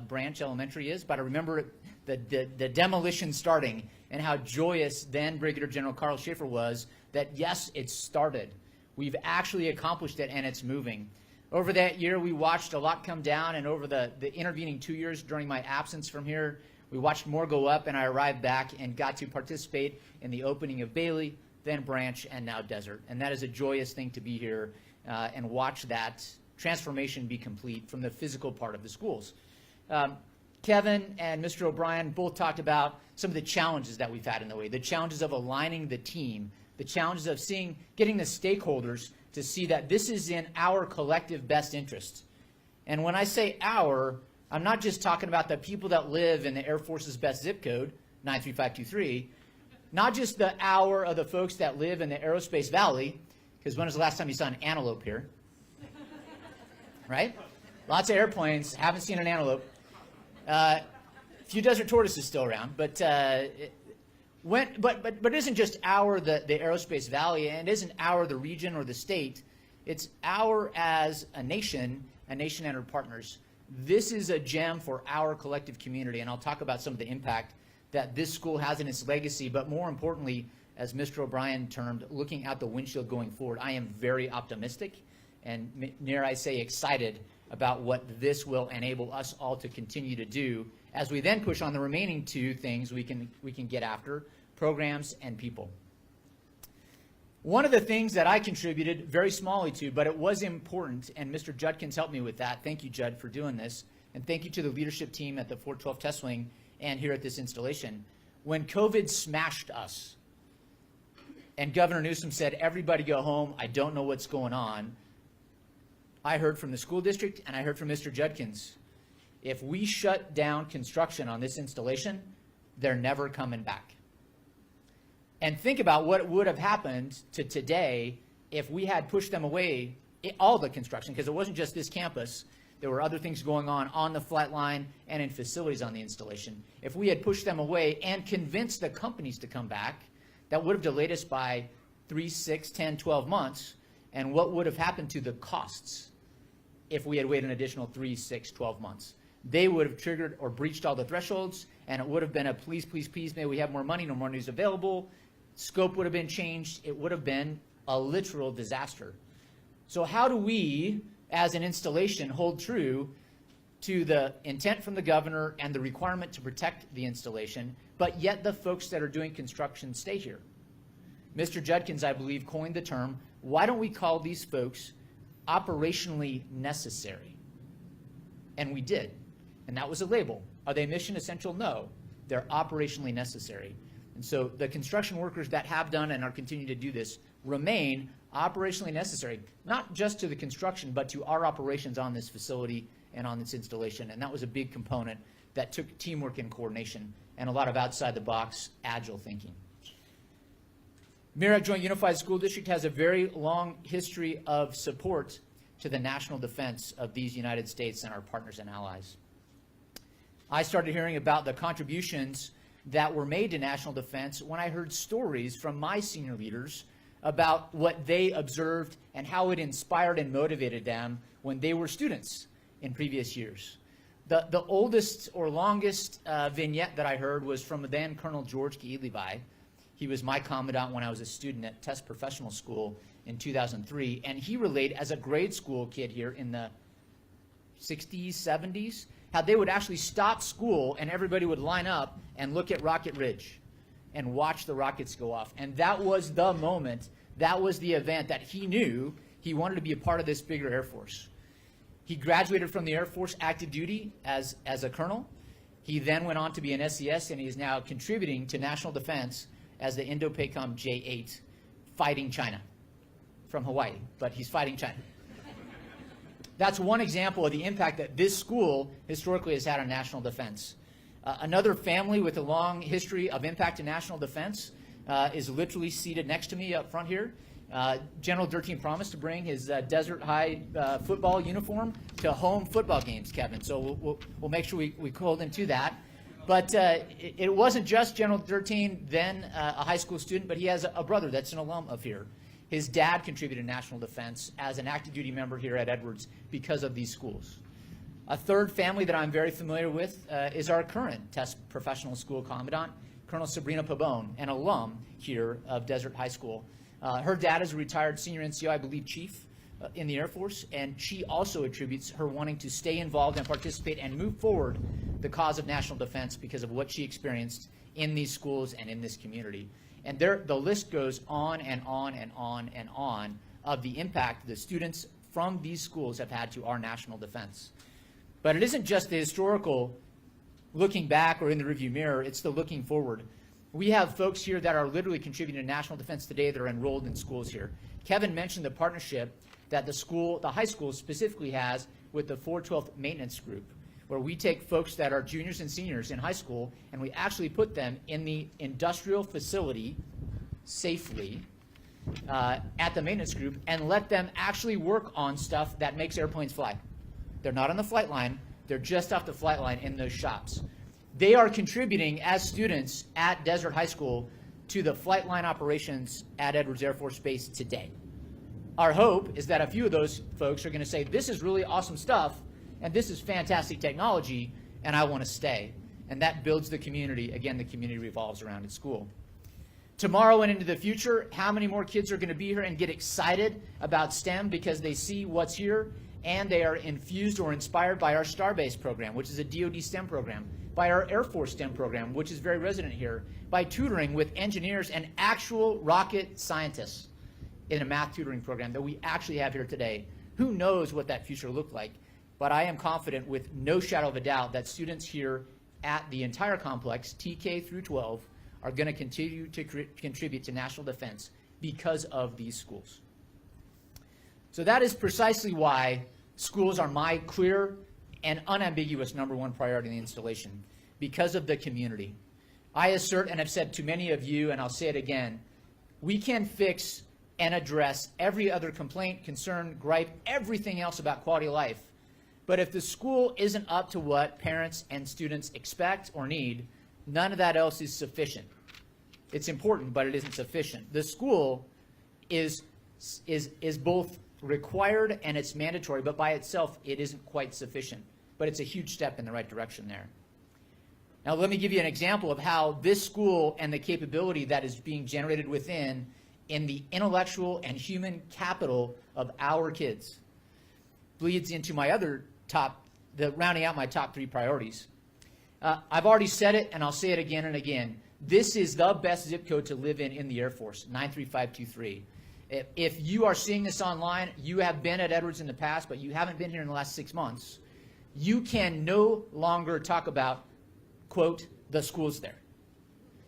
Branch Elementary is, but I remember the demolition starting and how joyous then Brigadier General Carl Schaefer was that, yes, it started. We've actually accomplished it, and it's moving. Over that year, we watched a lot come down, and over the intervening 2 years during my absence from here, we watched more go up, and I arrived back and got to participate in the opening of Bailey, then Branch, and now Desert. And that is a joyous thing to be here and watch that transformation be complete from the physical part of the schools. Kevin and Mr. O'Brien both talked about some of the challenges that we've had in the way, the challenges of aligning the team, the challenges of getting the stakeholders to see that this is in our collective best interest. And when I say our, I'm not just talking about the people that live in the Air Force's best zip code, 93523, not just the our of the folks that live in the Aerospace Valley, because when was the last time you saw an antelope here? Right? Lots of airplanes, haven't seen an antelope. A few desert tortoises still around, but it isn't just our, the Aerospace Valley, and it isn't our, the region or the state. It's our as a nation and our partners. This is a gem for our collective community, and I'll talk about some of the impact that this school has in its legacy, but more importantly, as Mr. O'Brien termed, looking out the windshield going forward. I am very optimistic and, dare I say, excited about what this will enable us all to continue to do as we then push on the remaining two things we can get after, programs and people. One of the things that I contributed very smallly to, but it was important, and Mr. Judkins helped me with that. Thank you, Judd, for doing this. And thank you to the leadership team at the 412 Test Wing and here at this installation. When COVID smashed us, and Governor Newsom said, everybody go home, I don't know what's going on, I heard from the school district and I heard from Mr. Judkins, if we shut down construction on this installation, they're never coming back. And think about what would have happened to today if we had pushed them away, all the construction, because it wasn't just this campus. There were other things going on the flight line and in facilities on the installation. If we had pushed them away and convinced the companies to come back, that would have delayed us by 3, 6, 10, 12 months. And what would have happened to the costs if we had waited an additional 3, 6, 12 months? They would have triggered or breached all the thresholds, and it would have been a please, please, please, may we have more money, no more news available. Scope would have been changed. It would have been a literal disaster. So how do we, as an installation, hold true to the intent from the governor and the requirement to protect the installation, but yet the folks that are doing construction stay here? Mr. Judkins, I believe, coined the term, why don't we call these folks operationally necessary? And we did. And that was a label. Are they mission essential? No. They're operationally necessary. And so the construction workers that have done and are continuing to do this remain operationally necessary, not just to the construction, but to our operations on this facility and on this installation. And that was a big component that took teamwork and coordination. and a lot of outside-the-box, agile thinking. Muroc Joint Unified School District has a very long history of support to the national defense of these United States and our partners and allies. I started hearing about the contributions that were made to national defense when I heard stories from my senior leaders about what they observed and how it inspired and motivated them when they were students in previous years. The oldest or longest vignette that I heard was from then Colonel George K. Levi. He was my commandant when I was a student at Test Professional School in 2003, and he relayed as a grade school kid here in the 60s, 70s, how they would actually stop school and everybody would line up and look at Rocket Ridge and watch the rockets go off. And that was the moment, that was the event that he knew he wanted to be a part of this bigger Air Force. He graduated from the Air Force active duty as a colonel. He then went on to be an SES, and he is now contributing to national defense as the Indo-PACOM J-8, fighting China from Hawaii, but he's fighting China. That's one example of the impact that this school historically has had on national defense. Another family with a long history of impact to national defense is literally seated next to me up front here. General Durteen promised to bring his Desert High football uniform to home football games, Kevin. So we'll make sure we hold him to that. But it wasn't just General Durteen, then a high school student, but he has a brother that's an alum of here. His dad contributed to national defense as an active duty member here at Edwards because of these schools. A third family that I'm very familiar with is our current Test Professional School Commandant, Colonel Sabrina Pabon, an alum here of Desert High School. Her dad is a retired senior NCO, I believe, chief in the Air Force, and she also attributes her wanting to stay involved and participate and move forward the cause of national defense because of what she experienced in these schools and in this community. And the list goes on and on and on and on of the impact the students from these schools have had to our national defense. But it isn't just the historical looking back or in the rearview mirror, it's the looking forward. We have folks here that are literally contributing to national defense today that are enrolled in schools here. Kevin mentioned the partnership that the high school specifically has with the 412th Maintenance Group, where we take folks that are juniors and seniors in high school and we actually put them in the industrial facility safely at the maintenance group and let them actually work on stuff that makes airplanes fly. They're not on the flight line, they're just off the flight line in those shops. They are contributing as students at Desert High School to the flight line operations at Edwards Air Force Base today. Our hope is that a few of those folks are going to say, this is really awesome stuff, and this is fantastic technology, and I want to stay. And that builds the community. Again, the community revolves around its school. Tomorrow and into the future, how many more kids are going to be here and get excited about STEM because they see what's here and they are infused or inspired by our Starbase program, which is a DoD STEM program, by our Air Force STEM program, which is very resident here, by tutoring with engineers and actual rocket scientists in a math tutoring program that we actually have here today. Who knows what that future looked like? But I am confident with no shadow of a doubt that students here at the entire complex, TK through 12, are going to continue to contribute to national defense because of these schools. So that is precisely why schools are my clear and unambiguous #1 priority in the installation, because of the community. I assert and have said to many of you, and I'll say it again, we can fix and address every other complaint, concern, gripe, everything else about quality of life. But if the school isn't up to what parents and students expect or need, none of that else is sufficient. It's important, but it isn't sufficient. The school is both required and it's mandatory, but by itself it isn't quite sufficient. But it's a huge step in the right direction there. Now let me give you an example of how this school and the capability that is being generated within in the intellectual and human capital of our kids bleeds into my other rounding out my top 3 priorities. I've already said it, and I'll say it again and again. This is the best zip code to live in the Air Force, 93523. If you are seeing this online, you have been at Edwards in the past, but you haven't been here in the last 6 months, you can no longer talk about, quote, the schools there.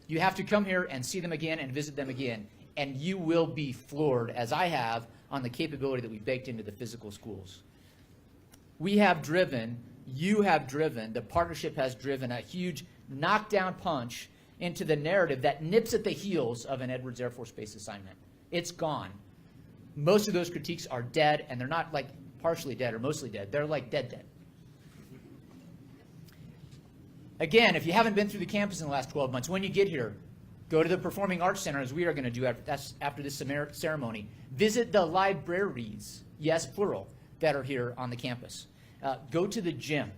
You have to come here and see them again and visit them again, and you will be floored, as I have, on the capability that we've baked into the physical schools. We have driven, you have driven, the partnership has driven a huge knockdown punch into the narrative that nips at the heels of an Edwards Air Force Base assignment. It's gone. Most of those critiques are dead, and they're not like partially dead or mostly dead. They're like dead. Again, if you haven't been through the campus in the last 12 months, when you get here, go to the Performing Arts Center, as we are going to do after this ceremony. Visit the libraries, yes, plural, that are here on the campus. Go to the gym.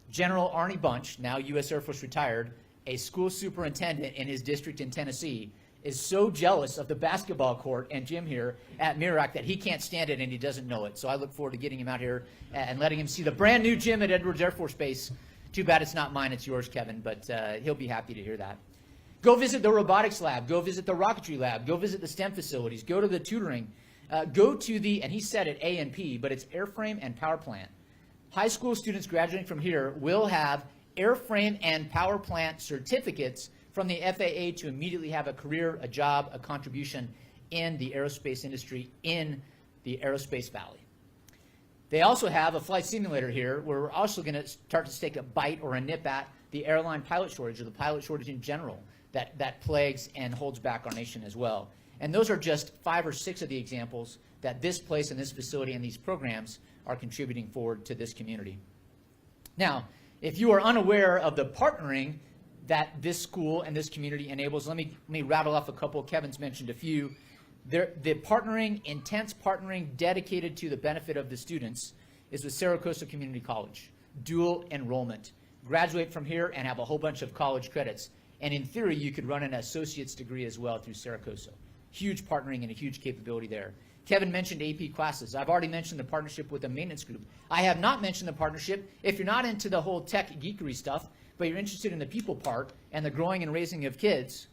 General Arnie Bunch, now U.S. Air Force retired, a school superintendent in his district in Tennessee, is so jealous of the basketball court and gym here at Muroc that he can't stand it and he doesn't know it. So I look forward to getting him out here and letting him see the brand new gym at Edwards Air Force Base. Too bad it's not mine, it's yours, Kevin, but he'll be happy to hear that. Go visit the robotics lab, go visit the rocketry lab, go visit the STEM facilities, go to the tutoring, go to the, and he said it A&P, but it's airframe and power plant. High school students graduating from here will have airframe and power plant certificates from the FAA to immediately have a career, a job, a contribution in the aerospace industry in the Aerospace Valley. They also have a flight simulator here where we're also going to start to take a bite or a nip at the airline pilot shortage or the pilot shortage in general that plagues and holds back our nation as well. And those are just 5 or 6 of the examples that this place and this facility and these programs are contributing forward to this community. Now, if you are unaware of the partnering that this school and this community enables, let me rattle off a couple. Kevin's mentioned a few. The partnering, intense partnering dedicated to the benefit of the students is with Cerro Costa Community College. Dual enrollment. Graduate from here and have a whole bunch of college credits. And in theory, you could run an associate's degree as well through Cerro Costa. Huge partnering and a huge capability there. Kevin mentioned AP classes. I've already mentioned the partnership with the maintenance group. I have not mentioned the partnership. If you're not into the whole tech geekery stuff, but you're interested in the people part and the growing and raising of kids,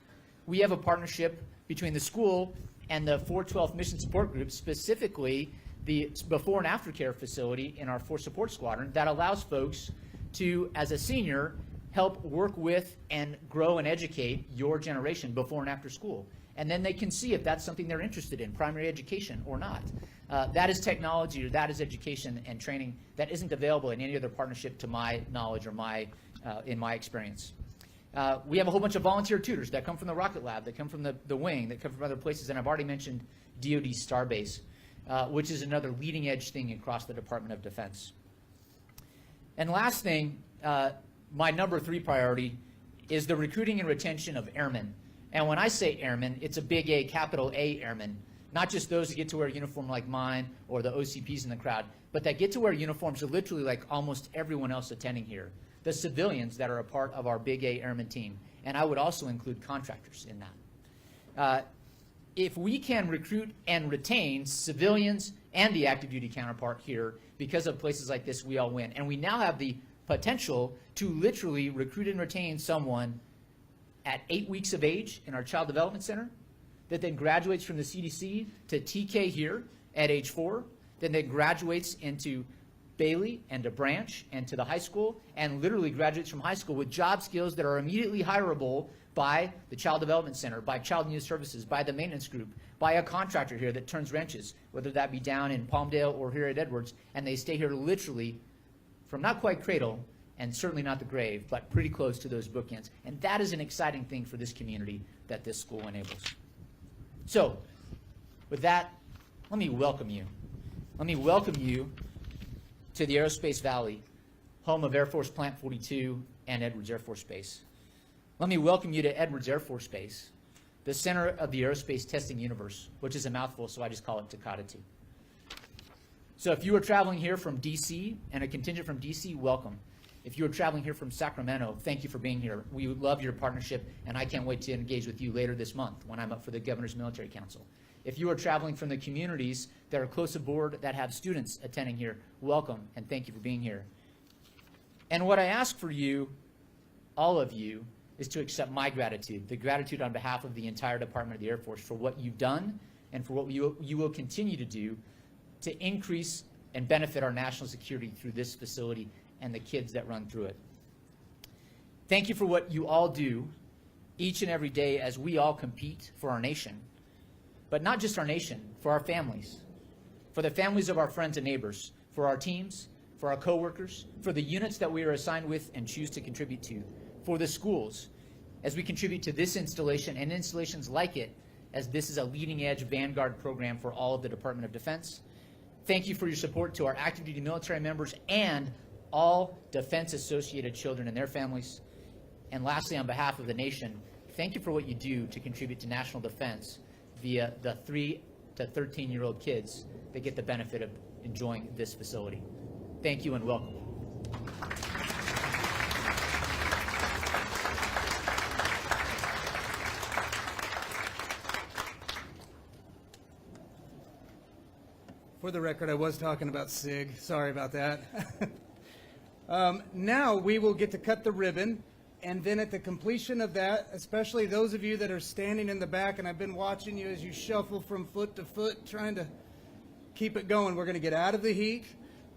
we have a partnership between the school and the 412th Mission Support Group, specifically the before and after care facility in our Force Support Squadron that allows folks to, as a senior, help work with and grow and educate your generation before and after school. And then they can see if that's something they're interested in, primary education or not. That is technology or that is education and training that isn't available in any other partnership to my knowledge or in my experience. We have a whole bunch of volunteer tutors that come from the Rocket Lab, that come from the wing, that come from other places, and I've already mentioned DoD Starbase, which is another leading edge thing across the Department of Defense. And last thing, my number 3 priority is the recruiting and retention of airmen. And when I say airmen, it's a big A, capital A airmen, not just those that get to wear a uniform like mine or the OCPs in the crowd, but that get to wear uniforms literally like almost everyone else attending here. The civilians that are a part of our big A airmen team. And I would also include contractors in that. If we can recruit and retain civilians and the active duty counterpart here, because of places like this, we all win. And we now have the potential to literally recruit and retain someone at 8 weeks of age in our Child Development Center, that then graduates from the CDC to TK here at age 4, then graduates into Bailey and to Branch and to the high school, and literally graduates from high school with job skills that are immediately hireable by the Child Development Center, by Child and Youth Services, by the maintenance group, by a contractor here that turns wrenches, whether that be down in Palmdale or here at Edwards, and they stay here literally from not quite cradle, and certainly not the grave, but pretty close to those bookends. And that is an exciting thing for this community that this school enables. So, with that, let me welcome you. Let me welcome you to the Aerospace Valley, home of Air Force Plant 42 and Edwards Air Force Base. Let me welcome you to Edwards Air Force Base, the center of the aerospace testing universe, which is a mouthful, so I just call it Takata 2. So if you are traveling here from DC and a contingent from DC, welcome. If you are traveling here from Sacramento, thank you for being here. We love your partnership, and I can't wait to engage with you later this month when I'm up for the Governor's Military Council. If you are traveling from the communities that are close aboard that have students attending here, welcome, and thank you for being here. And what I ask for you, all of you, is to accept my gratitude, the gratitude on behalf of the entire Department of the Air Force for what you've done and for what you will continue to do to increase and benefit our national security through this facility and the kids that run through it. Thank you for what you all do each and every day as we all compete for our nation, but not just our nation, for our families, for the families of our friends and neighbors, for our teams, for for our coworkers, for the units that we are assigned with and choose to contribute to, for the schools, as we contribute to this installation and installations like it, as this is a leading-edge vanguard program for all of the Department of Defense. Thank you for your support to our active duty military members and all defense-associated children and their families. And lastly, on behalf of the nation, thank you for what you do to contribute to national defense via the 3 to 13-year-old kids that get the benefit of enjoying this facility. Thank you and welcome. For the record, I was talking about SIG. Sorry about that. Now we will get to cut the ribbon, and then at the completion of that, especially those of you that are standing in the back, and I've been watching you as you shuffle from foot to foot, trying to keep it going. We're going to get out of the heat.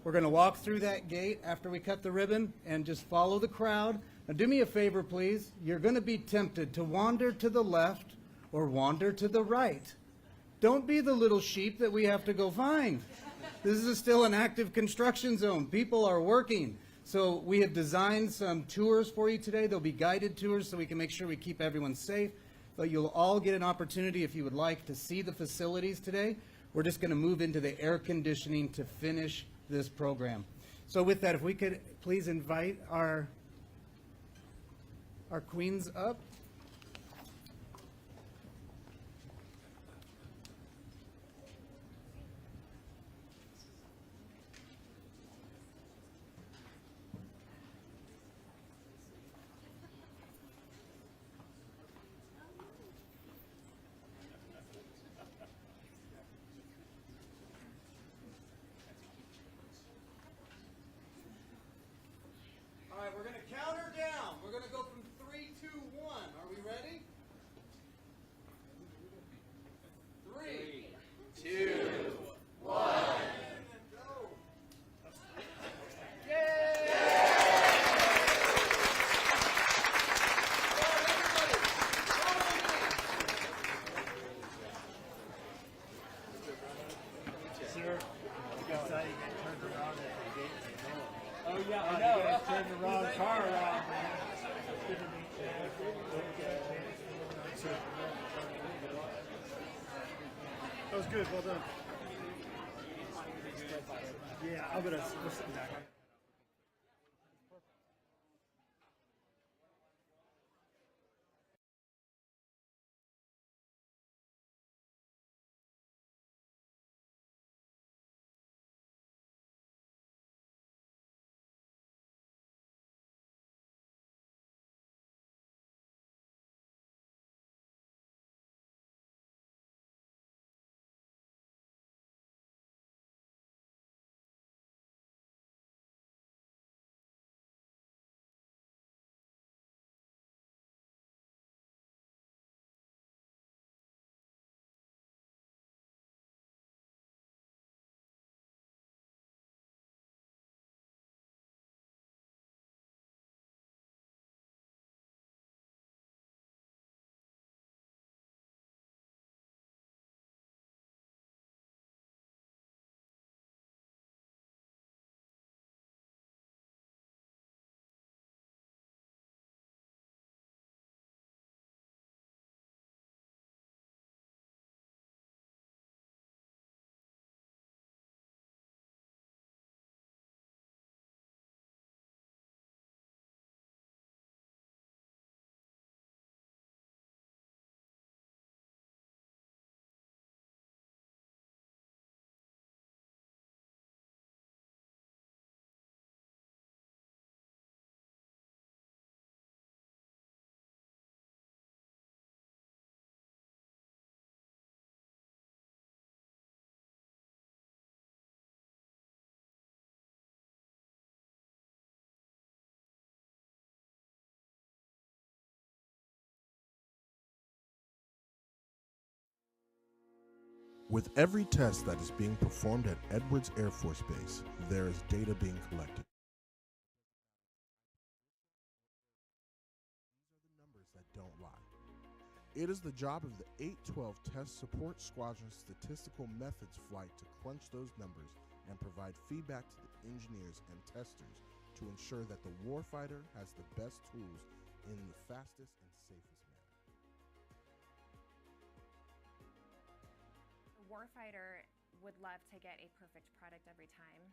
We're going to walk through that gate after we cut the ribbon and just follow the crowd. Now do me a favor, please. You're going to be tempted to wander to the left or wander to the right. Don't be the little sheep that we have to go find. This is still an active construction zone. People are working. So we have designed some tours for you today. There'll be guided tours so we can make sure we keep everyone safe. But you'll all get an opportunity, if you would like, to see the facilities today. We're just going to move into the air conditioning to finish this program. So with that, if we could please invite our queens up. All right, we're going to count her down. We're going to go from 3, 2, 1. Are we ready? 3, 2, 1. Go. Yay! Sir, you guys turned around at the gate. Oh yeah, I You know. guys turned the wrong car around, man. Good to meet you. That was good. Well done. Yeah, I'm gonna sit back. With every test that is being performed at Edwards Air Force Base, there is data being collected. These are the numbers that don't lie. It is the job of the 812 Test Support Squadron Statistical Methods Flight to crunch those numbers and provide feedback to the engineers and testers to ensure that the warfighter has the best tools in the fastest and safest manner. The warfighter would love to get a perfect product every time,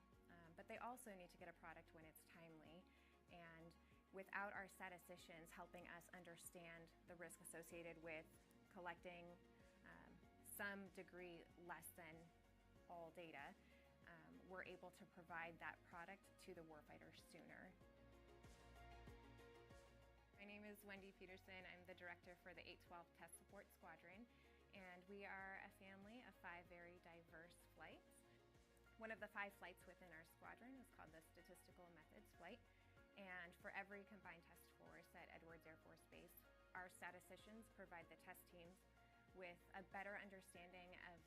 but they also need to get a product when it's timely. And without our statisticians helping us understand the risk associated with collecting some degree less than all data, we're able to provide that product to the warfighter sooner. My name is Wendy Peterson. I'm the director for the 812 Test Support Squadron, and we are a family of 5 very diverse flights. One of the 5 flights within our squadron is called the Statistical Methods Flight, and for every combined test force at Edwards Air Force Base, our statisticians provide the test teams with a better understanding of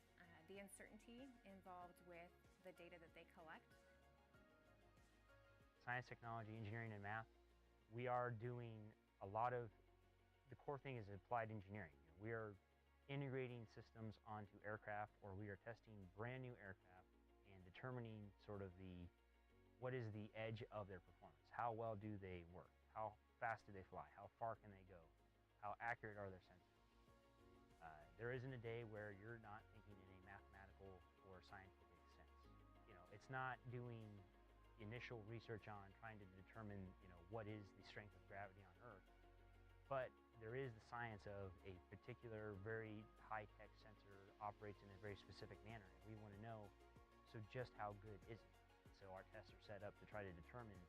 the uncertainty involved with the data that they collect. Science, technology, engineering, and math. We are doing a lot of, the core thing is applied engineering. We are integrating systems onto aircraft, or we are testing brand new aircraft and determining sort of what is the edge of their performance. How well do they work? How fast do they fly? How far can they go? How accurate are their sensors? There isn't a day where you're not thinking in a mathematical or scientific sense. It's not doing initial research on trying to determine, what is the strength of gravity on Earth, but there is the science of a particular very high-tech sensor operates in a very specific manner, and we want to know, so just how good is it? So our tests are set up to try to determine,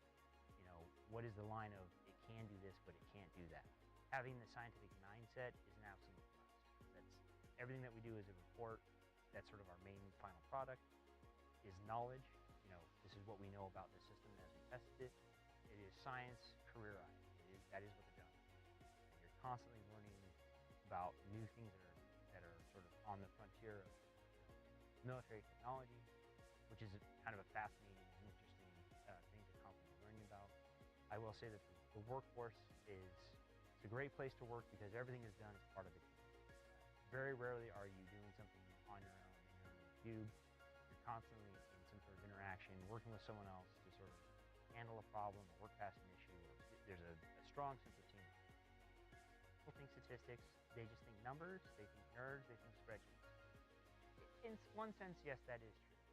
what is the line of it can do this, but it can't do that. Having the scientific mindset is an absolute must. That's everything that we do is a report. That's sort of our main final product. Is knowledge. This is what we know about the system as we tested it. It is science, career eye. That is what the job is. And you're constantly learning about new things that are sort of on the frontier of military technology, which is kind of a fascinating and interesting thing to constantly learning about. I will say that the workforce it's a great place to work because everything is done as part of the team. Very rarely are you doing something on your own in your own cube. You're constantly in some sort of interaction, working with someone else to sort of handle a problem or work past an issue. There's a strong sense of teamwork. People think statistics, they just think numbers, they think nerds, they think spreadsheets. In one sense, yes, that is true.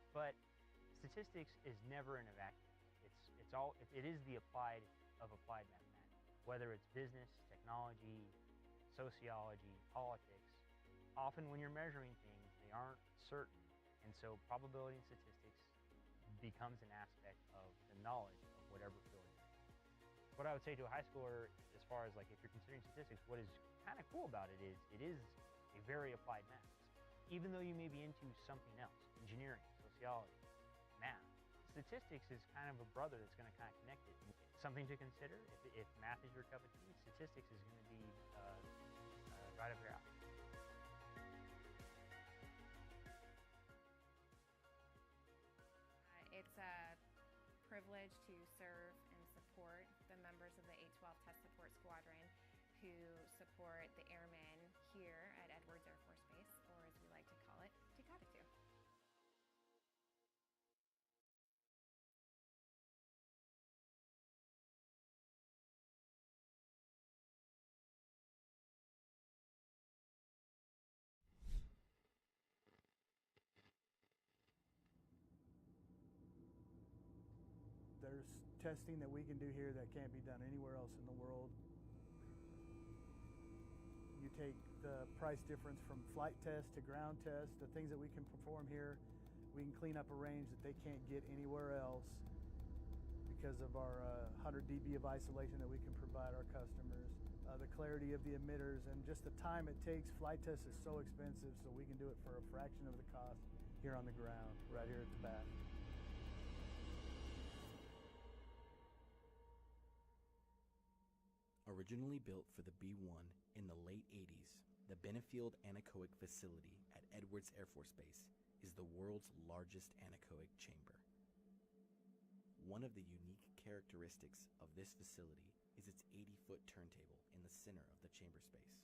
But statistics is never in a vacuum. It is the applied mathematics. Whether it's business, technology, sociology, politics, often when you're measuring things, they aren't certain. And so probability and statistics becomes an aspect of the knowledge of whatever field you're in. What I would say to a high schooler, as far as if you're considering statistics, what is kind of cool about it is a very applied math. Even though you may be into something else, engineering, sociology, math, statistics is kind of a brother that's going to kind of connect it. Something to consider, if math is your cup of tea, statistics is going to be right up your alley. It's a privilege to serve and support the members of the 812 Test Support Squadron who support the airmen here at Edwards Air Force Base, or as we like to call it, Tikatitu. There's testing that we can do here that can't be done anywhere else in the world. You take the price difference from flight test to ground test, the things that we can perform here, we can clean up a range that they can't get anywhere else because of our 100 dB of isolation that we can provide our customers, the clarity of the emitters, and just the time it takes. Flight test is so expensive, so we can do it for a fraction of the cost here on the ground, right here at the back. Originally built for the B-1 in the late 80s, the Benefield Anechoic facility at Edwards Air Force Base is the world's largest anechoic chamber. One of the unique characteristics of this facility is its 80-foot turntable in the center of the chamber space.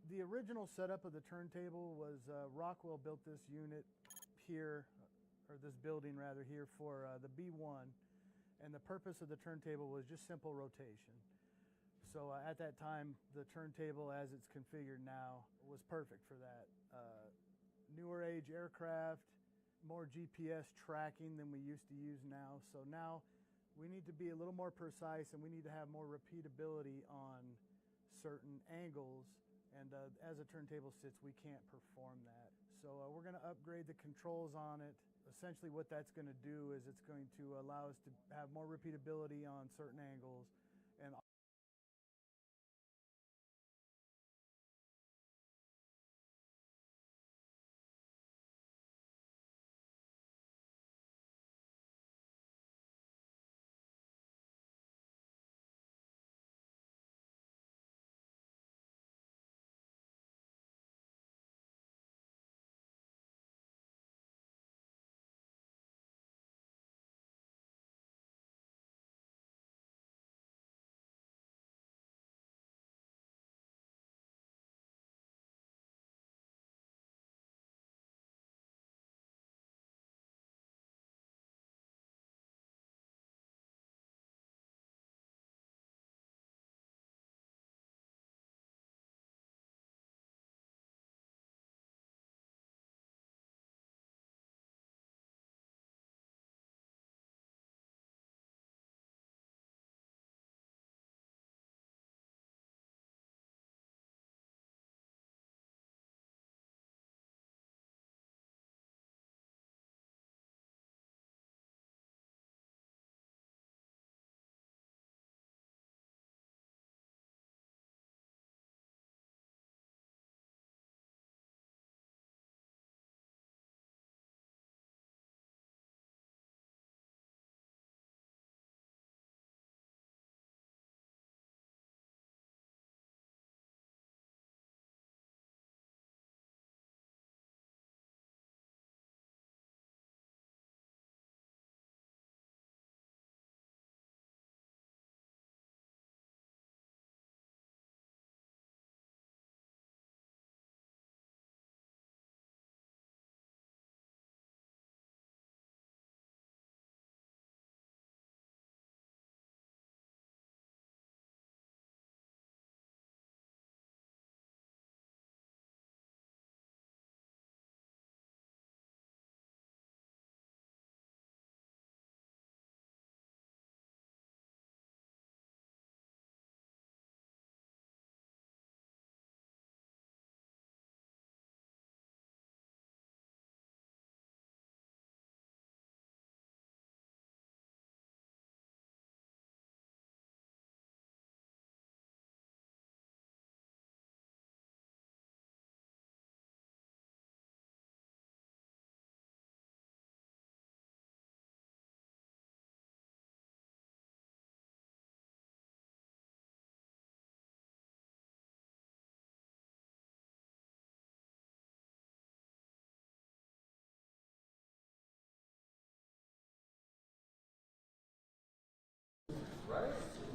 The original setup of the turntable was Rockwell built this unit here, or this building rather, here for the B1, and the purpose of the turntable was just simple rotation. So at that time, the turntable as it's configured now was perfect for that. Newer age aircraft, more GPS tracking than we used to use now. So now we need to be a little more precise, and we need to have more repeatability on certain angles. And as a turntable sits, we can't perform that. So we're going to upgrade the controls on it. Essentially what that's going to do is it's going to allow us to have more repeatability on certain angles. And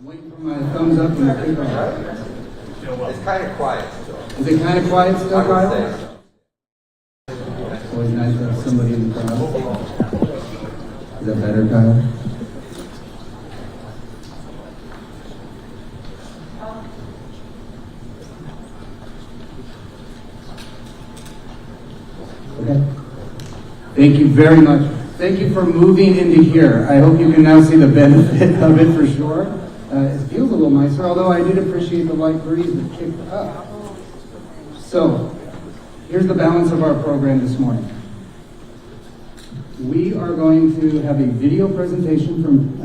Waiting for my thumbs up and the kickoff. It's kind of quiet still. Is it kind of quiet still, Kyle? Say. It's always nice to have somebody in the crowd. Is that better, Kyle? Okay. Thank you very much. Thank you for moving into here. I hope you can now see the benefit of it for sure. It feels a little nicer, although I did appreciate the light breeze that kicked up. So, here's the balance of our program this morning. We are going to have a video presentation from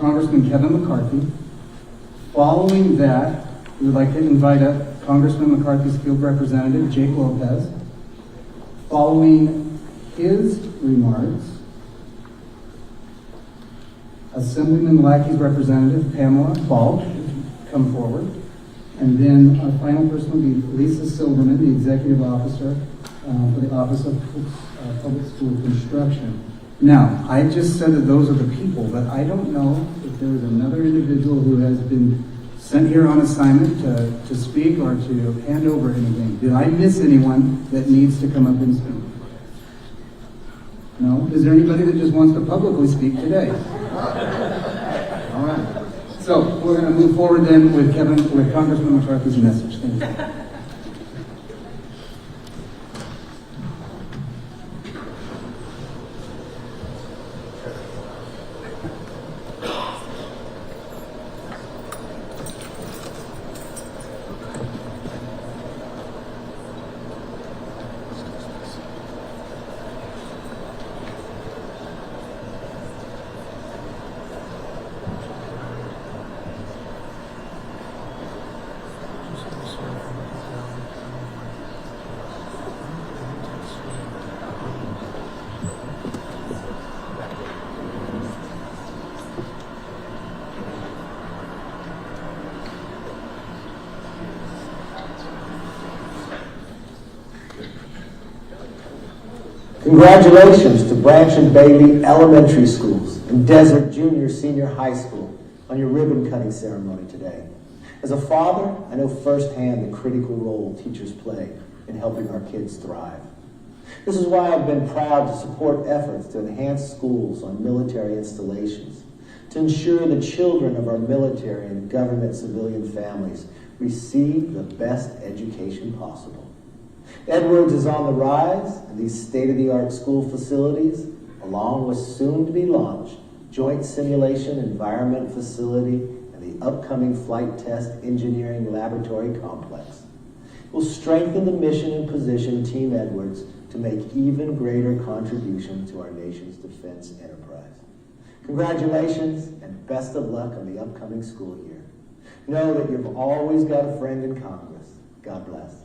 Congressman Kevin McCarthy. Following that, we would like to invite up Congressman McCarthy's field representative, Jake Lopez. Following his remarks, Assemblyman Lackey's representative, Pamela Balch, come forward. And then our final person will be Lisa Silverman, the executive officer for the Office of Public School Construction. Now, I just said that those are the people, but I don't know if there is another individual who has been sent here on assignment to speak or to hand over anything. Did I miss anyone that needs to come up and speak? Is there anybody that just wants to publicly speak today? All right. So we're going to move forward then with Congressman McCarthy's message. Thank you. Congratulations to Branch and Bailey Elementary Schools and Desert Junior Senior High School on your ribbon cutting ceremony today. As a father, I know firsthand the critical role teachers play in helping our kids thrive. This is why I've been proud to support efforts to enhance schools on military installations, to ensure the children of our military and government civilian families receive the best education possible. Edwards is on the rise, and these state-of-the-art school facilities, along with soon-to-be-launched Joint Simulation Environment Facility and the upcoming Flight Test Engineering Laboratory Complex, will strengthen the mission and position Team Edwards to make even greater contribution to our nation's defense enterprise. Congratulations and best of luck on the upcoming school year. Know that you've always got a friend in Congress. God bless.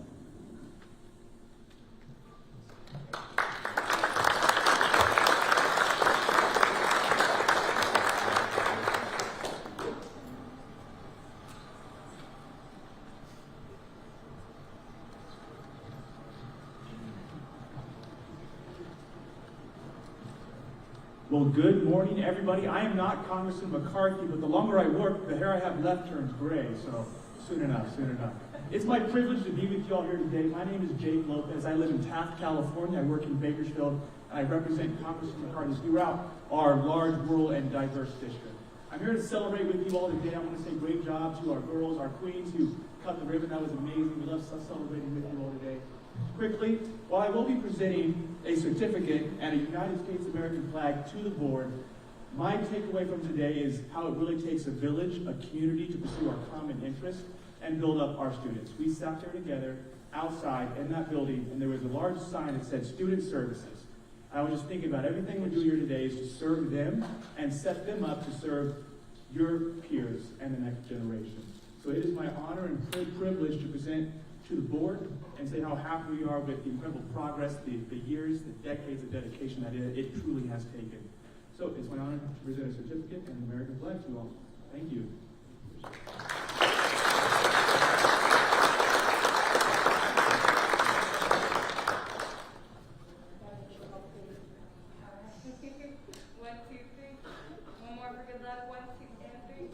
Well, good morning, everybody. I am not Congressman McCarthy, but the longer I work, the hair I have left turns gray, so soon enough, soon enough. It's my privilege to be with you all here today. My name is Jake Lopez. I live in Taft, California. I work in Bakersfield, and I represent Congressman McCarthy throughout our large, rural, and diverse district. I'm here to celebrate with you all today. I want to say great job to our girls, our queens who cut the ribbon. That was amazing. We love celebrating with you all today. Quickly, while I will be presenting a certificate and a United States American flag to the board, my takeaway from today is how it really takes a village, a community to pursue our common interests and build up our students. We sat there together outside in that building, and there was a large sign that said Student Services. I was just thinking about everything we do here today is to serve them and set them up to serve your peers and the next generation. So it is my honor and privilege to present to the board and say how happy we are with the incredible progress, the years, the decades of dedication that it truly has taken. So it's my honor to present a certificate and an American flag to you all. Thank you. One, two, three. One more for good luck. 1, 2, and 3.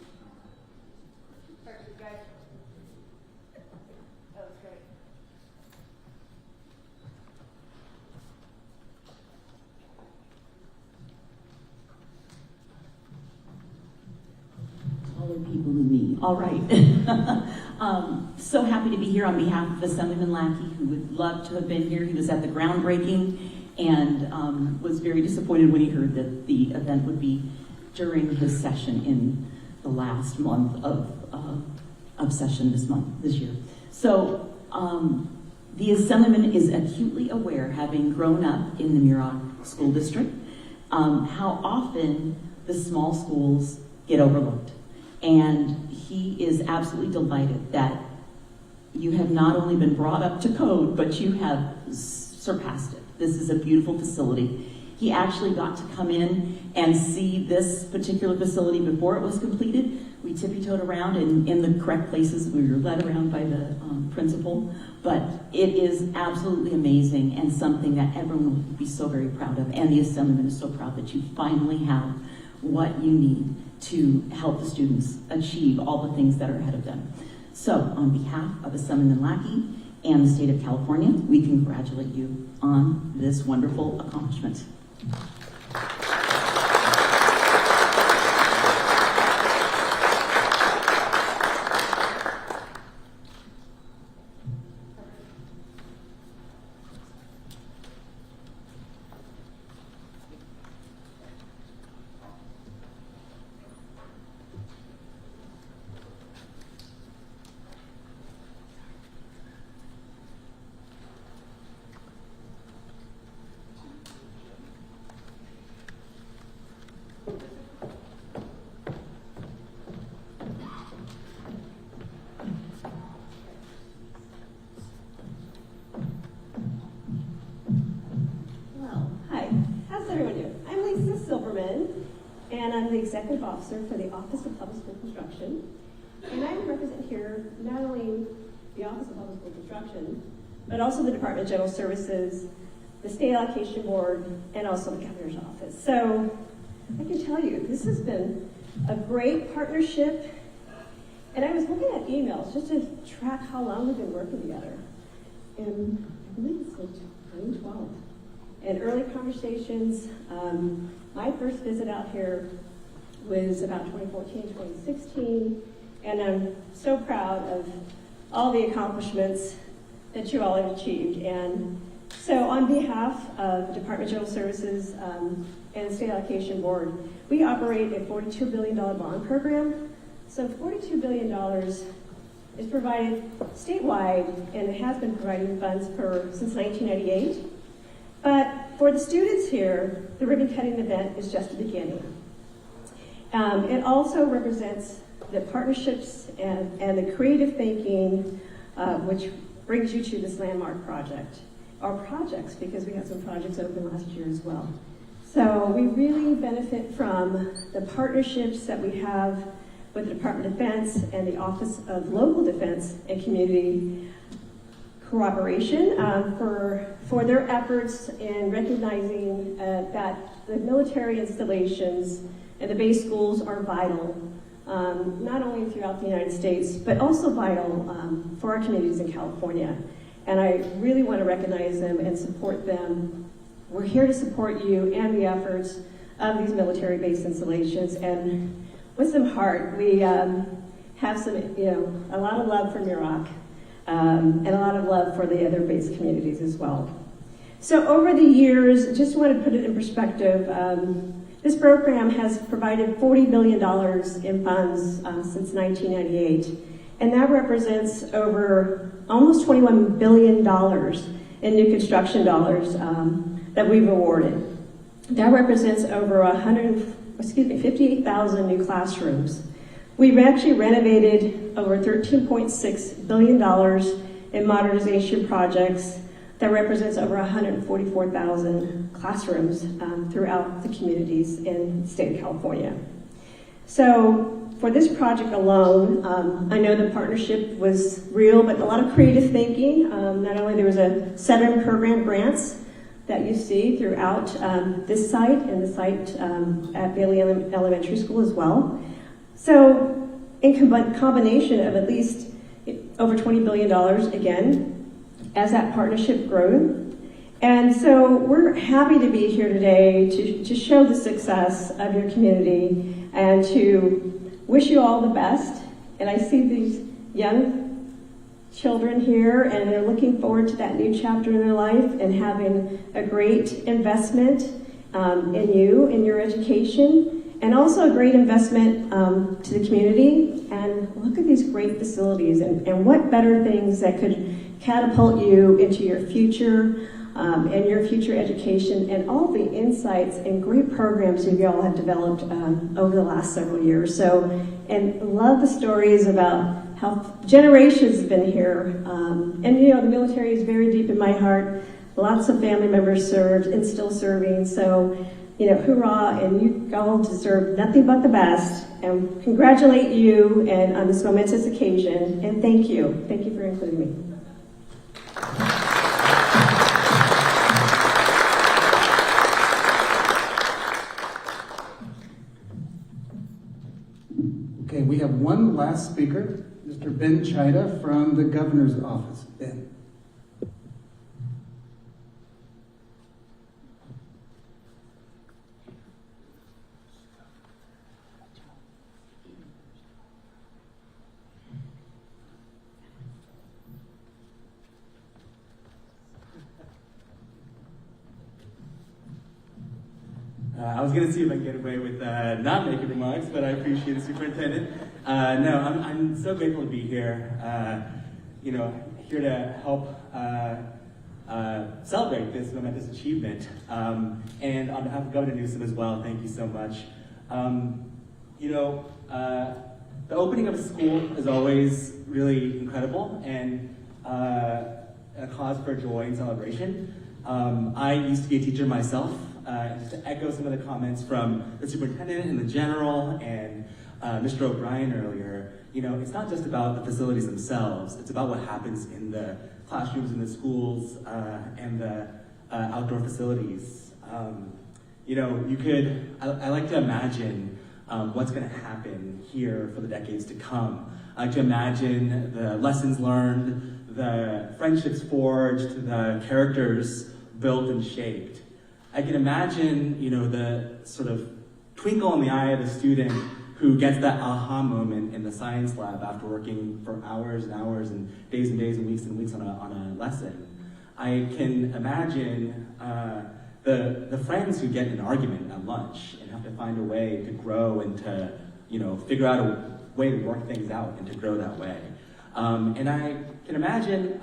Perfect, guys. That was great. Taller people than me. All right. So happy to be here on behalf of Assemblyman Lackey, who would love to have been here. He was at the groundbreaking and was very disappointed when he heard that the event would be during his session in the last month of session this year. So the Assemblyman is acutely aware, having grown up in the Muroc School District, how often the small schools get overlooked. And he is absolutely delighted that you have not only been brought up to code, but you have surpassed it. This is a beautiful facility. He actually got to come in and see this particular facility before it was completed. We tippy-toed around in the correct places. We were led around by the principal, but it is absolutely amazing and something that everyone would be so very proud of. And the Assemblyman is so proud that you finally have what you need to help the students achieve all the things that are ahead of them. So on behalf of Assemblyman Lackey and the state of California, we congratulate you on this wonderful accomplishment. And I'm the Executive Officer for the Office of Public School Construction. And I represent here not only the Office of Public School Construction, but also the Department of General Services, the State Allocation Board, and also the Governor's Office. So I can tell you, this has been a great partnership. And I was looking at emails just to track how long we've been working together. And I believe it's like 2012. And early conversations, my first visit out here was about 2014, 2016, and I'm so proud of all the accomplishments that you all have achieved. And so on behalf of the Department of General Services and the State Allocation Board, we operate a $42 billion bond program. So $42 billion is provided statewide, and it has been providing funds since 1998. But for the students here, the ribbon cutting event is just the beginning. It also represents the partnerships and the creative thinking, which brings you to this landmark project, or projects, because we had some projects open last year as well. So we really benefit from the partnerships that we have with the Department of Defense and the Office of Local Defense and Community Cooperation for their efforts in recognizing that the military installations and the base schools are vital, not only throughout the United States, but also vital for our communities in California. And I really want to recognize them and support them. We're here to support you and the efforts of these military base installations. And with some heart, we have some, a lot of love for Muroc. And a lot of love for the other base communities as well. So over the years, just want to put it in perspective, this program has provided $40 billion in funds since 1998, and that represents over almost $21 billion in new construction dollars that we've awarded. That represents over 58,000 new classrooms. We've actually renovated over $13.6 billion in modernization projects that represents over 144,000 classrooms throughout the communities in the state of California. So for this project alone, I know the partnership was real, but a lot of creative thinking. Not only there was 7 program grants that you see throughout this site and the site at Bailey Elementary School as well. So in combination of at least over $20 billion, again, as that partnership grows. And so we're happy to be here today to show the success of your community and to wish you all the best. And I see these young children here, and they're looking forward to that new chapter in their life and having a great investment in you, in your education. And also a great investment to the community. And look at these great facilities and what better things that could catapult you into your future and your future education and all the insights and great programs that you all have developed over the last several years. So, and love the stories about how generations have been here. And the military is very deep in my heart. Lots of family members served and still serving. So, hoorah, and you all deserve nothing but the best. And congratulate you and on this momentous occasion. And thank you. Thank you for including me. Okay, we have one last speaker, Mr. Ben Chida from the Governor's Office. Ben. I was going to see if I could get away with not making remarks, but I appreciate the superintendent. No, I'm so grateful to be here. Here to help celebrate this momentous achievement. And on behalf of Governor Newsom as well, thank you so much. The opening of a school is always really incredible and a cause for joy and celebration. I used to be a teacher myself, just to echo some of the comments from the superintendent and the general and Mr. O'Brien earlier. It's not just about the facilities themselves, it's about what happens in the classrooms in the schools and the outdoor facilities. I like to imagine what's going to happen here for the decades to come. I like to imagine the lessons learned, the friendships forged, the characters built and shaped. I can imagine, the sort of twinkle in the eye of the student who gets that aha moment in the science lab after working for hours and hours and days and weeks on a lesson. I can imagine the friends who get in an argument at lunch and have to find a way to grow and to, figure out a way to work things out and to grow that way. And I can imagine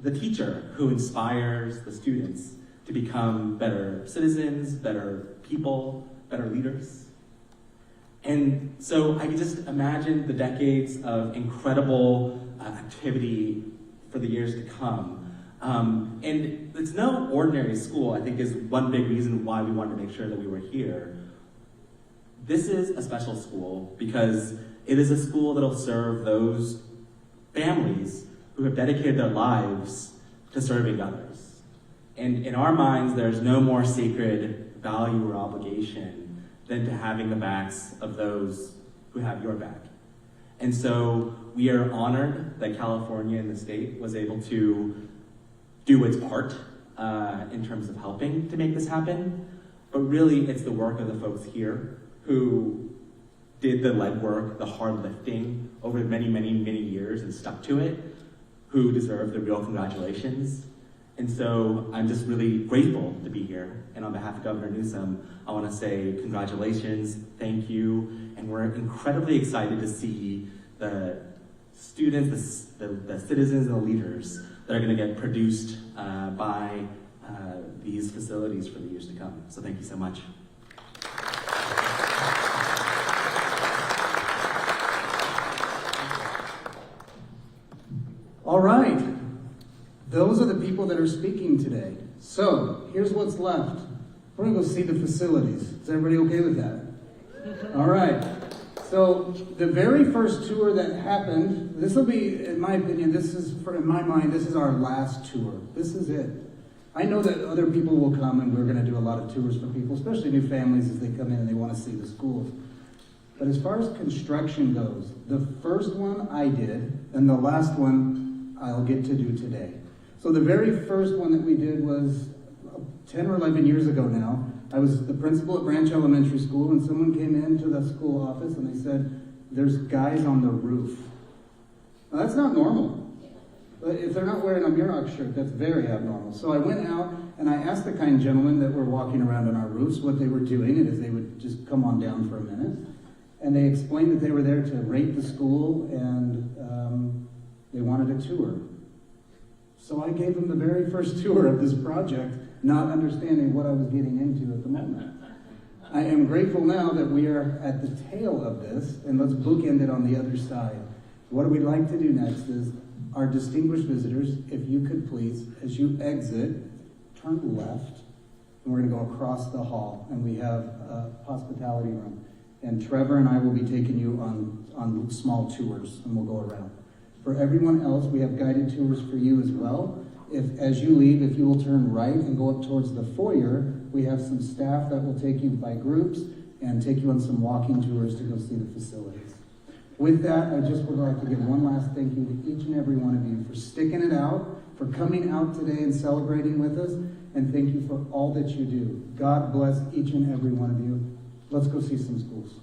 the teacher who inspires the students to become better citizens, better people, better leaders. And so I can just imagine the decades of incredible activity for the years to come. And it's no ordinary school, I think, is one big reason why we wanted to make sure that we were here. This is a special school because it is a school that'll serve those families who have dedicated their lives to serving others. And in our minds, there's no more sacred value or obligation than to having the backs of those who have your back. And so we are honored that California and the state was able to do its part in terms of helping to make this happen. But really, it's the work of the folks here who did the legwork, the hard lifting over many, many, many years and stuck to it, who deserve the real congratulations. And so I'm just really grateful to be here. And on behalf of Governor Newsom, I want to say congratulations, thank you, and we're incredibly excited to see the students, the citizens and the leaders that are going to get produced by these facilities for the years to come. So thank you so much. All right. Those are the people that are speaking today. So here's what's left. We're going to go see the facilities. Is everybody okay with that? All right. So the very first tour that happened, this will be, in my opinion, in my mind, this is our last tour. This is it. I know that other people will come and we're going to do a lot of tours for people, especially new families as they come in and they want to see the schools. But as far as construction goes, the first one I did and the last one I'll get to do today. So the very first one that we did was 10 or 11 years ago now. I was the principal at Branch Elementary School, and someone came into the school office and they said, there's guys on the roof. Now, that's not normal. If they're not wearing a Muroc shirt, that's very abnormal. So I went out and I asked the kind gentlemen that were walking around on our roofs what they were doing, and if they would just come on down for a minute. And they explained that they were there to rate the school and they wanted a tour. So I gave them the very first tour of this project, not understanding what I was getting into at the moment. I am grateful now that we are at the tail of this, and let's bookend it on the other side. What we'd like to do next is, our distinguished visitors, if you could please, as you exit, turn left, and we're going to go across the hall, and we have a hospitality room. And Trevor and I will be taking you on small tours, and we'll go around. For everyone else, we have guided tours for you as well. As you leave, if you will turn right and go up towards the foyer, we have some staff that will take you by groups and take you on some walking tours to go see the facilities. With that, I just would like to give one last thank you to each and every one of you for sticking it out, for coming out today and celebrating with us, and thank you for all that you do. God bless each and every one of you. Let's go see some schools.